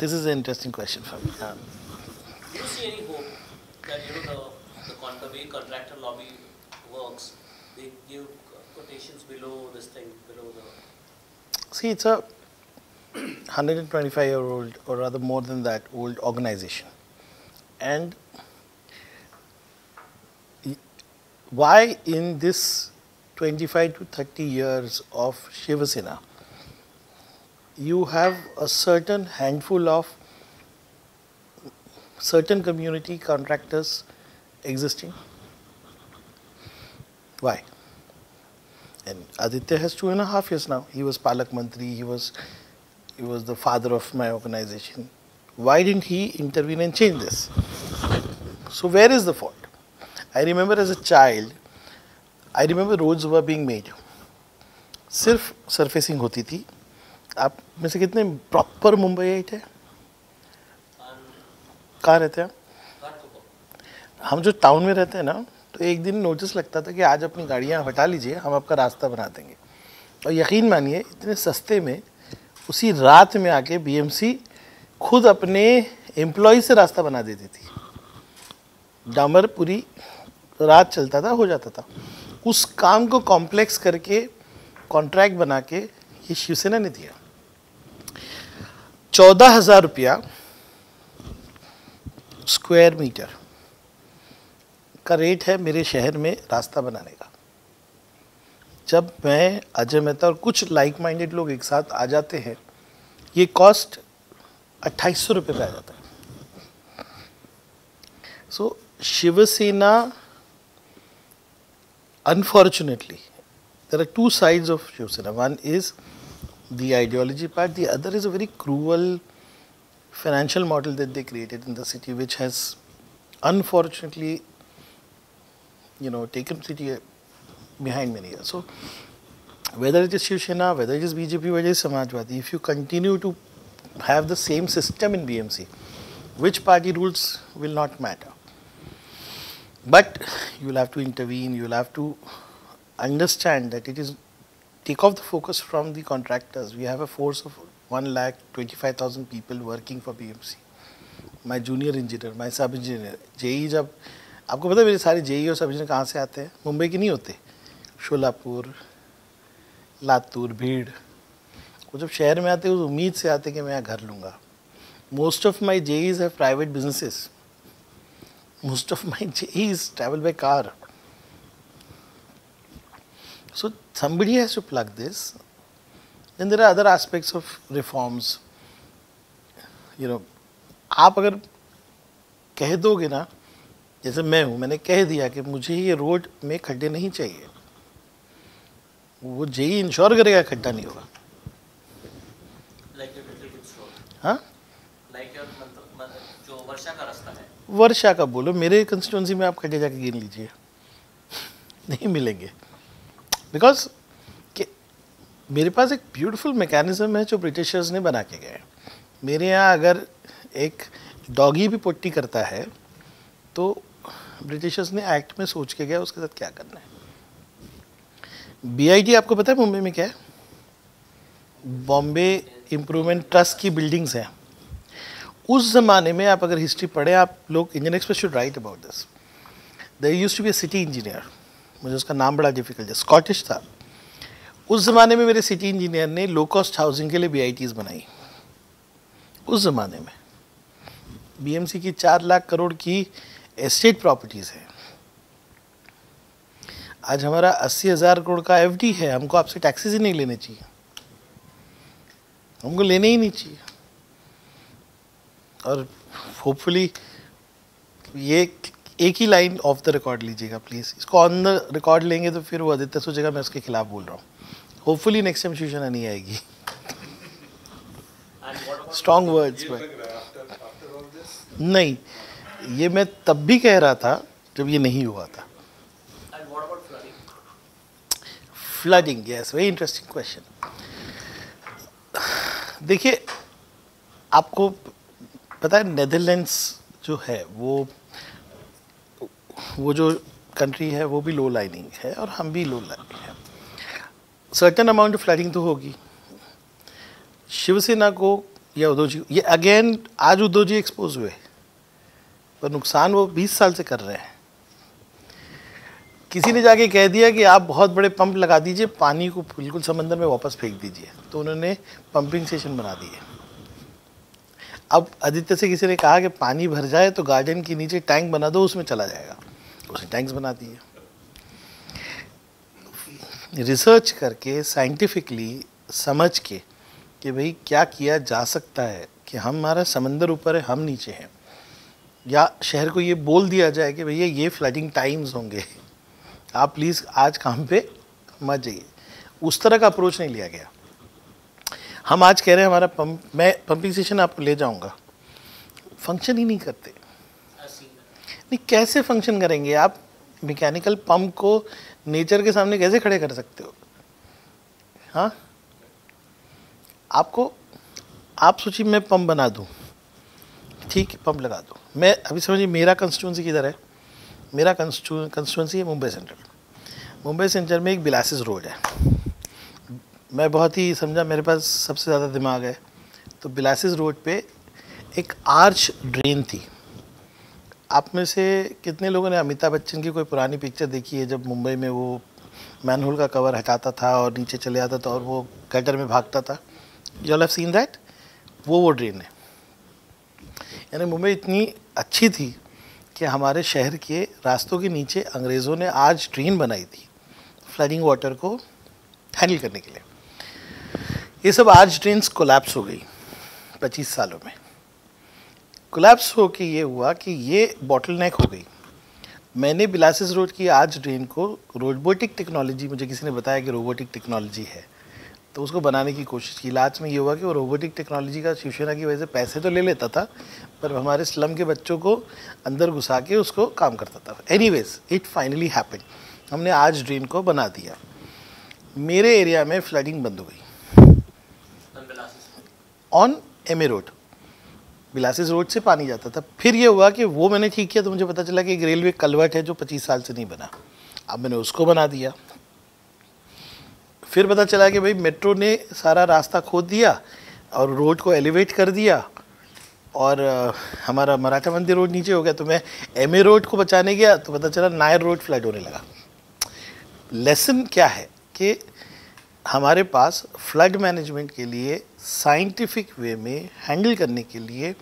Speaker 2: This is an interesting question for me.
Speaker 6: Do you see any hope that the way contractor lobby works, they give quotations below this thing, below the...
Speaker 2: See, it's a 125-year-old, or rather more than that, old organization. And why in this 25 to 30 years of Shiva Sena, you have a certain handful of certain community contractors existing? Why? And Aditya has 2.5 years now. He was Palak Mantri, he was the father of my organization. Why didn't he intervene and change this? So where is the fault? I remember as a child, I remember roads were being made. सिर्फ surfacing होती थी. आप में से कितने proper मुंबईइट है? कहाँ रहते हैं? हम जो टाउन में रहते हैं ना, तो एक दिन नोटिस लगता था कि आज अपनी गाड़ियाँ हटा लीजिए, हम आपका रास्ता बना देंगे. और यकीन मानिए इतने सस्ते में उसी रात में आके बीएमसी खुद अपने एम्प्लॉय से रास्ता बना देती थी. डामर पूरी रात चलता था, हो जाता था. उस काम को कॉम्प्लेक्स करके कॉन्ट्रैक्ट बना के ये शिवसेना ने दिया. 14,000 रुपया स्क्वायर मीटर का रेट है मेरे शहर में रास्ता बनाने का. जब मैं, अजय मेहता और कुछ लाइक माइंडेड लोग एक साथ आ जाते हैं, ये कॉस्ट 2800 रुपये पे आ जाता है. सो Shiv Sena, unfortunately, there are 2 sides of Shivsena. One is the ideology part, the other is a very cruel financial model that they created in the city, which has unfortunately, taken city behind many years. So whether it is Shivsena, whether it is BJP, whether it is Samajwadi, if you continue to have the same system in BMC, which party rules will not matter. But you will have to intervene, you will have to understand that it is, take off the focus from the contractors. We have a force of 1,25,000 people working for BMC. My junior engineer, my sub engineer, JE जब, आपको पता है मेरे सारे JE और सब engineer कहाँ से आते हैं? मुंबई के नहीं होते. शोलापुर, लातूर, भीड़, वो जब शहर में आते हैं उस उम्मीद से आते कि मैं यहाँ घर लूँगा. Most of my JEs have private businesses. Most of my JEs travel by car. So somebody has to plug this. Then there are other aspects of reforms. You know, आप अगर कह दोगे ना, जैसे मैं हूँ, मैंने कह दिया कि मुझे ये रोड में खड्डे नहीं चाहिए, वो JE इंश्योर करेगा खड्डा नहीं होगा.
Speaker 6: Like your relatives road.
Speaker 2: हाँ,
Speaker 6: Like your जो वर्षा का रास्ता है.
Speaker 2: वर्षा का बोलो, मेरे कंस्टिट्यूंसी में आप खड्डे जाके गिन लीजिए, नहीं मिलेंगे. बिकॉज कि मेरे पास एक ब्यूटीफुल मैकेनिज्म है जो ब्रिटिशर्स ने बना के गए. मेरे यहाँ अगर एक डॉगी भी पोटी करता है तो ब्रिटिशर्स ने एक्ट में सोच के गया उसके साथ क्या करना है. BIT आपको पता है मुंबई में क्या है? बॉम्बे इम्प्रूवमेंट ट्रस्ट की बिल्डिंग्स हैं. उस ज़माने में आप अगर हिस्ट्री पढ़े, आप लोग, Indian Express should write about this. There used to be a city engineer, मुझे उसका नाम बड़ा डिफिकल्ट है, स्कॉटिश था. उस ज़माने में मेरे सिटी इंजीनियर ने लो कॉस्ट हाउसिंग के लिए BITs बनाई. उस ज़माने में BMC की 4 लाख करोड़ की एस्टेट प्रॉपर्टीज़ है. आज हमारा 80,000 करोड़ का FD है. हमको आपसे टैक्सेस ही नहीं लेने चाहिए, हमको लेने ही नहीं चाहिए. और होपफुली ये एक ही लाइन ऑफ द रिकॉर्ड लीजिएगा प्लीज़. इसको ऑन द रिकॉर्ड लेंगे तो फिर वो आदित्य सोचेगा मैं उसके खिलाफ बोल रहा हूँ. होपफुली नेक्स्ट टाइम सूचना नहीं आएगी. स्ट्रॉन्ग वर्ड्स पर नहीं, ये मैं तब भी कह रहा था जब ये नहीं हुआ था. Flooding, yes, very interesting question. देखिए, आपको पता है नेदरलैंड्स जो है वो जो कंट्री है वो भी लो लाइनिंग है और हम भी लो लाइनिंग है. सर्टेन अमाउंट ऑफ फ्लडिंग तो होगी. शिवसेना को या उद्धव जी, ये अगेन आज उद्धव जी एक्सपोज हुए, पर नुकसान वो 20 साल से कर रहे हैं. किसी ने जाके कह दिया कि आप बहुत बड़े पंप लगा दीजिए, पानी को बिल्कुल समंदर में वापस फेंक दीजिए, तो उन्होंने पंपिंग स्टेशन बना दिए. अब आदित्य से किसी ने कहा कि पानी भर जाए तो गार्डन के नीचे टैंक बना दो, उसमें चला जाएगा. उसने टैंक्स बना दिए. रिसर्च करके साइंटिफिकली समझ के कि भाई क्या किया जा सकता है कि हमारा समंदर ऊपर है, हम नीचे हैं, या शहर को ये बोल दिया जाए कि भैया ये फ्लडिंग टाइम्स होंगे, आप प्लीज़ आज काम पे मत जाइए. उस तरह का अप्रोच नहीं लिया गया. हम आज कह रहे हैं हमारा मैं पंपिंग स्टेशन आपको ले जाऊंगा, फंक्शन ही नहीं करते. नहीं, कैसे फंक्शन करेंगे आप? मैकेनिकल पंप को नेचर के सामने कैसे खड़े कर सकते हो? हाँ, आप सोचिए मैं पंप बना दूं, ठीक है, पंप लगा दो. मैं अभी समझिए मेरा कंस्टिट्यूंसी किधर है. मेरा कंस्टिट्यूंसी है मुंबई सेंट्रल. मुंबई सेंट्रल में एक बिलासिस रोड है. मैं बहुत ही समझा, मेरे पास सबसे ज़्यादा दिमाग है. तो बिलासिस रोड पे एक आर्च ड्रेन थी. आप में से कितने लोगों ने अमिताभ बच्चन की कोई पुरानी पिक्चर देखी है जब मुंबई में वो मैनहोल का कवर हटाता था और नीचे चले आता था और वो गटर में भागता था? You all have seen that? वो ड्रेन है. यानी मुंबई इतनी अच्छी थी कि हमारे शहर के रास्तों के नीचे अंग्रेज़ों ने आज ड्रेन बनाई थी फ्लडिंग वाटर को हैंडल करने के लिए. ये सब आज ड्रेन्स कोलैप्स हो गई 25 सालों में. कोलैप्स हो के ये हुआ कि ये बॉटलनेक हो गई. मैंने बिलासिस रोड की आज ड्रेन को रोबोटिक टेक्नोलॉजी, मुझे किसी ने बताया कि रोबोटिक टेक्नोलॉजी है, तो उसको बनाने की कोशिश की. लास्ट में ये हुआ कि वो रोबोटिक टेक्नोलॉजी का शिवसेना की वजह से पैसे तो ले लेता था, पर हमारे स्लम के बच्चों को अंदर घुसा के उसको काम करता था. Anyways it finally happened. हमने आज ड्रेन को बना दिया. मेरे एरिया में फ्लडिंग बंद हो गई ऑन MA रोड. बिलासिस रोड से पानी जाता था. फिर ये हुआ कि वो मैंने ठीक किया तो मुझे पता चला कि एक रेलवे कलवर्ट है जो 25 साल से नहीं बना. अब मैंने उसको बना दिया. फिर पता चला कि भाई मेट्रो ने सारा रास्ता खोद दिया और रोड को एलिवेट कर दिया और हमारा मराठा मंदिर रोड नीचे हो गया. तो मैं MA रोड को बचाने गया तो पता चला नायर रोड फ्लड होने लगा. लेसन क्या है कि हमारे पास फ्लड मैनेजमेंट के लिए साइंटिफिक वे में हैंडल करने के लिए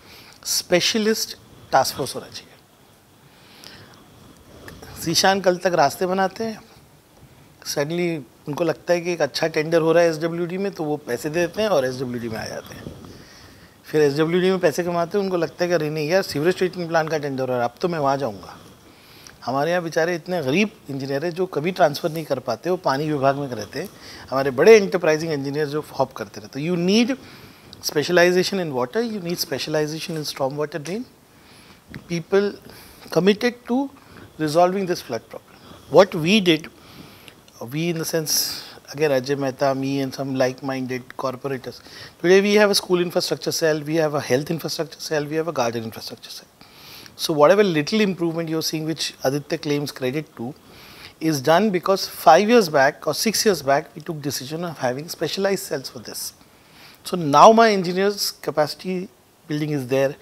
Speaker 2: स्पेशलिस्ट टास्क फोर्स होना चाहिए। ज़ीशान कल तक रास्ते बनाते हैं, सडनली उनको लगता है कि एक अच्छा टेंडर हो रहा है एसडब्ल्यूडी में, तो वो पैसे दे देते हैं और एसडब्ल्यूडी में आ जाते हैं। फिर एसडब्ल्यूडी में पैसे कमाते हैं, उनको लगता है कि अरे नहीं यार, सीवरेज ट्रीटमेंट प्लांट का टेंडर हो रहा है, अब तो मैं वहाँ जाऊँगा। हमारे यहाँ बेचारे इतने गरीब इंजीनियर हैं जो कभी ट्रांसफ़र नहीं कर पाते, वो पानी विभाग में रहते हैं। हमारे बड़े एंटरप्राइजिंग इंजीनियर जो हॉप करते रहते हैं। You need specialisation in water, you need specialization in storm water drain, people committed to resolving this flood problem. What we did, we in the sense, again Ajay Mehta, me and some like-minded corporators, today we have a school infrastructure cell, we have a health infrastructure cell, we have a garden infrastructure cell. So whatever little improvement you're seeing, which Aditya claims credit to, is done because 5 years back or 6 years back we took decision of having specialized cells for this. So now my engineers capacity building is there.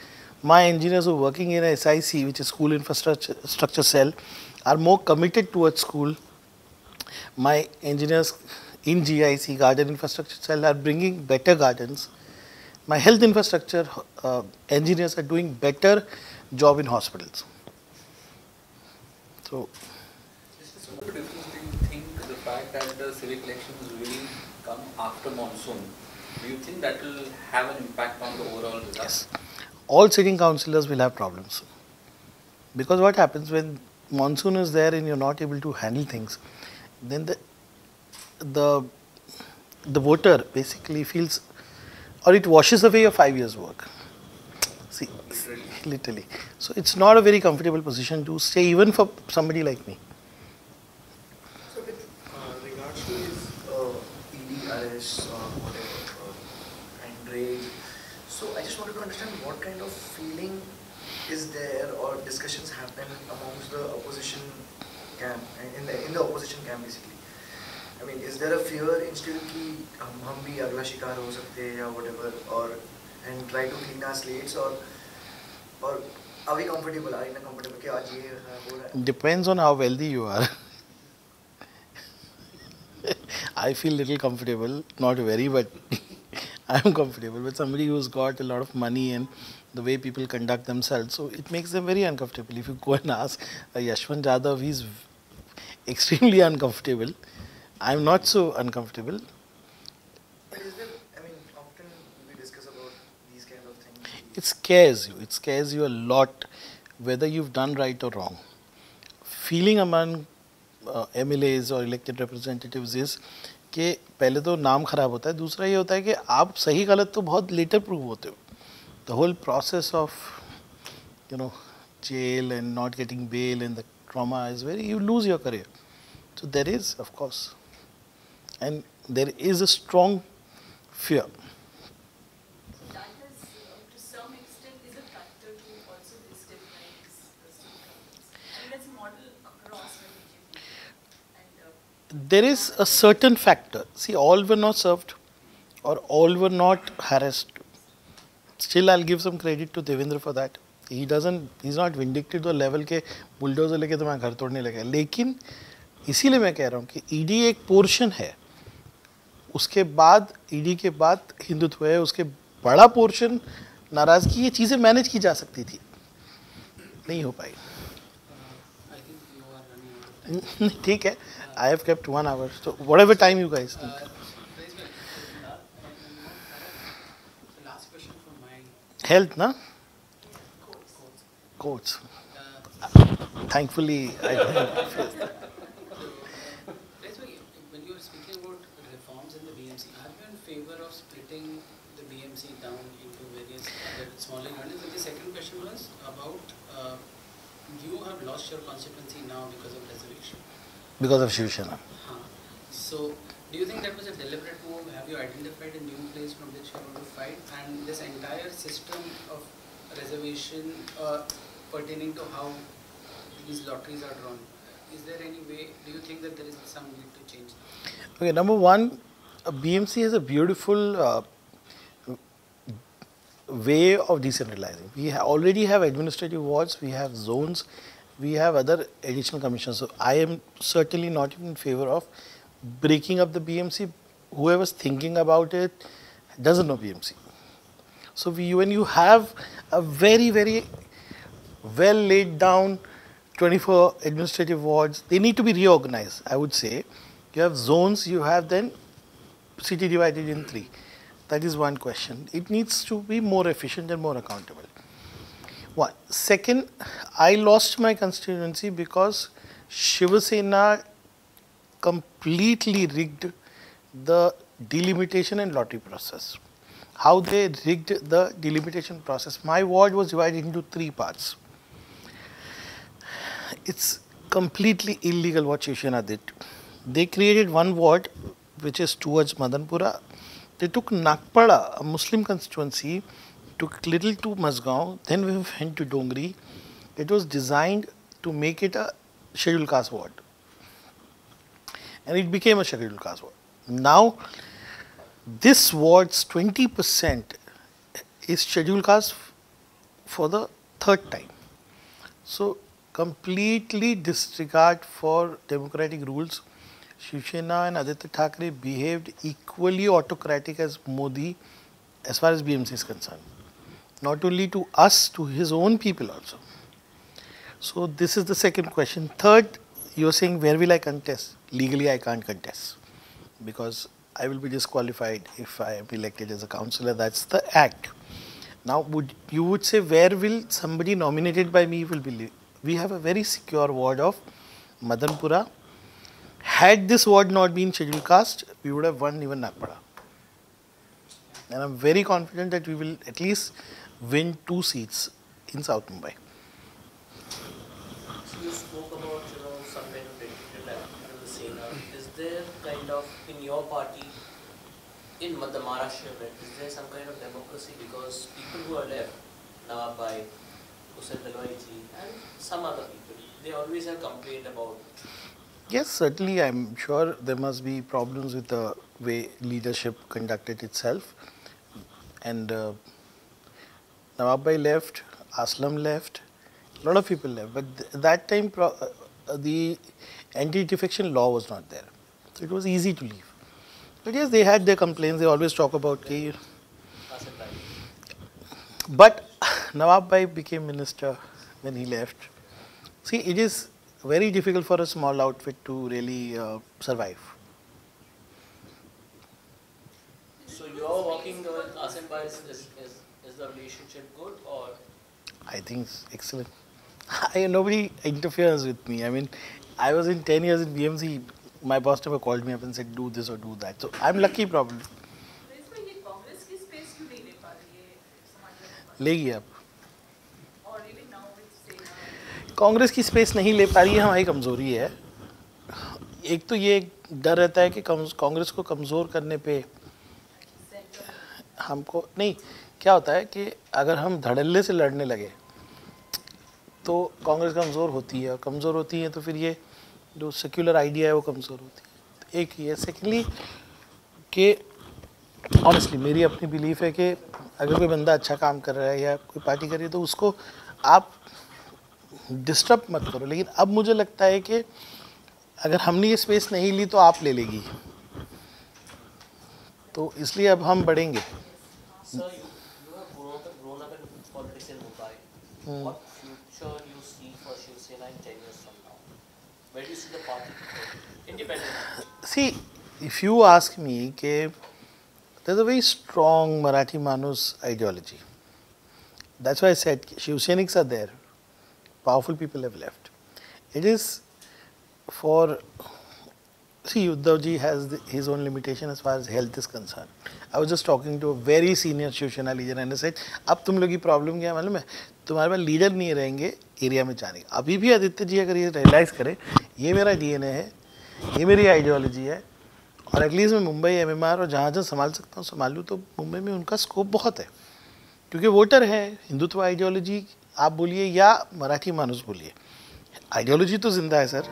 Speaker 2: My engineers who are working in a SIC, which is school infrastructure cell, are more committed towards school. My engineers in GIC, garden infrastructure cell, are bringing better gardens. My health infrastructure engineers are doing better job in hospitals. So,
Speaker 5: what difference do you think the fact that the civic elections will come after monsoon? Do you think that will have an impact on the overall result?
Speaker 2: yes, all sitting councillors will have problems, because what happens when monsoon is there and you're not able to handle things, then the voter basically feels, or it washes away your 5 years work. See, literally. So it's not a very comfortable position to stay, even for somebody like me.
Speaker 7: So with regards to his ED arrests or whatever and rage, so I just wanted to understand what kind of feeling is there or discussions happen amongst the opposition camp, in the opposition camp basically. I mean, is there a fear instead कि हम भी अगला शिकार हो सकते हैं या whatever, or and try to clean our slates, or are we comfortable? Are we comfortable कि आज ये हो रहा है?
Speaker 2: Depends on how wealthy you are. I feel little comfortable, not very, but I'm comfortable with somebody who's got a lot of money and the way people conduct themselves. So it makes them very uncomfortable. If you go and ask Yashwant Jadhav, he's extremely uncomfortable. I'm not so uncomfortable.
Speaker 7: But is there, I mean, often we discuss about these kind of things.
Speaker 2: It scares you. It scares you a lot, whether you've done right or wrong. Feeling among MLAs or elected representatives is कि पहले तो नाम खराब होता है, दूसरा ये होता है कि आप सही गलत तो बहुत लेटर प्रूव होते हो. The whole process of, jail and not getting bail and the trauma is you lose your career. So there is, of course, and there is a strong fear.
Speaker 4: That is, to some extent, is a factor to also destabilize the state. And that's a model across the BJP. And
Speaker 2: There is a certain factor. See, all were not served or all were not harassed. Still, I'll give some credit to Devendra for that. He's not vindictive to the level के bulldozer लेके तुम्हारा घर तोड़ने लगे. लेकिन इसीलिए मैं कह रहा हूँ कि ईडी एक पोर्शन है. उसके बाद ईडी के बाद हिंदुत्व है. उसके बड़ा पोर्शन नाराजगी, ये चीज़ें मैनेज की जा सकती थी, नहीं हो पाई.
Speaker 1: I think you are running out of time.
Speaker 2: ठीक है. I have kept 1 hour. So whatever time you guys think.
Speaker 1: The last question from my
Speaker 2: Health, na?
Speaker 1: course.
Speaker 2: Coach. Thankfully, I don't have to face that.
Speaker 1: When you were speaking about reforms in the BMC, are you in favor of splitting the BMC down into various other smaller units? And the second question was about you have lost your constituency now because of reservation.
Speaker 2: Because of Shiv Sena.
Speaker 1: So, do you think that was a deliberate move? Have you identified a new place from which you are going to fight? And this entire system of reservation pertaining to how these lotteries are drawn, is there any way, do you think that there is some need to change?
Speaker 2: Okay, number one, BMC has a beautiful way of decentralizing. We already have administrative wards, we have zones, we have other additional commissions. So I am certainly not in favor of breaking up the BMC whoever's thinking about it doesn't know BMC. So when you have a very, very well laid down 24 administrative wards, they need to be reorganized, I would say. You have zones, you have then city divided in 3. That is one question. It needs to be more efficient and more accountable. One. Second, I lost my constituency because Shiva Sena completely rigged the delimitation and lottery process. How they rigged the delimitation process. My ward was divided into 3 parts. It's completely illegal what Shiva Sena did. They created one ward which is towards Madanpura. They took Nagpada, a Muslim constituency, took little to Mazgaon, then we went to Dongri. It was designed to make it a scheduled caste ward. And it became a scheduled caste ward. Now, this ward's 20% is scheduled caste for the 3rd time. So, completely disregard for democratic rules. Shiv Sena and Aditya Thackere behaved equally autocratic as Modi as far as BMC is concerned. Not only to us, to his own people also. So this is the second question. Third, you are saying where will I contest? Legally I can't contest because I will be disqualified if I am elected as a councillor. That's the act. Now you would say where will somebody nominated by me will be? We have a very secure ward of Madanpura. Had this ward not been scheduled caste, we would have won even Nagpada. And I'm very confident that we will at least win 2 seats in South Mumbai.
Speaker 6: So you spoke about, some kind of dedicated activity in the Sena. Is there kind of, in your party, in the Maharashtra unit, is there some kind of democracy? Because people who are left, Nawab Bhai, Hussain Dalwai ji, and some other people, they always have complained about.
Speaker 2: Yes, certainly. I'm sure there must be problems with the way leadership conducted itself. And Nawab Bhai left, Aslam left, a lot of people left. But that time, the anti-defection law was not there. So it was easy to leave. But yes, they had their complaints. They always talk about K. But Nawab Bhai became minister when he left. See, it is very difficult for a small outfit to really survive.
Speaker 6: So you are working with Asim Bhai, is the relationship good or?
Speaker 2: I think it's excellent. Nobody interferes with me. I mean, I was in 10 years in BMC. My boss never called me up and said, do this or do that. So I'm lucky probably. लेगी अब कांग्रेस की space नहीं ले पा रही है, हमारी कमज़ोरी है. एक तो ये डर रहता है कि कांग्रेस को कमज़ोर करने पे हमको नहीं, क्या होता है कि अगर हम धड़ल्ले से लड़ने लगे तो कांग्रेस कमज़ोर होती है, और कमज़ोर होती है तो फिर ये जो सेक्युलर आइडिया है वो कमज़ोर होती है. तो एक ये. सेकेंडली कि ऑनेस्टली मेरी अपनी बिलीफ है कि अगर कोई बंदा अच्छा काम कर रहा है या कोई पार्टी कर रही है तो उसको आप डिस्टर्ब मत करो. लेकिन अब मुझे लगता है कि अगर हमने ये स्पेस नहीं ली तो आप ले लेगी, तो इसलिए अब हम बढ़ेंगे.
Speaker 6: Sir, you have grown up in politics in Mumbai. What future you see for Shiv Sena in 10 years from now? Where do you see the party independent?
Speaker 2: See, if you ask me, कि there's a very strong Marathi Manus ideology. That's why I said Shiv Seniks are there. Powerful people have left. It is for, see, Uddhavji has his own limitation as far as health is concerned. I was just talking to a very senior Shiv Sena leader and I said, अब तुम लोग की problem क्या है मालूम है, तुम्हारे पास leader नहीं रहेंगे एरिया में जाने का. अभी भी आदित्य जी अगर ये रियलाइज करें, ये मेरा डीएनए है, ये मेरी आइडियोलॉजी है, और एटलीस्ट मैं मुंबई एमएमआर और जहाँ जहाँ संभाल सकता हूँ संभाल लूँ, तो मुंबई में उनका स्कोप बहुत है. क्योंकि वोटर है, हिंदुत्व आइडियोलॉजी आप बोलिए या मराठी मानुस बोलिए, आइडियोलॉजी तो जिंदा है सर.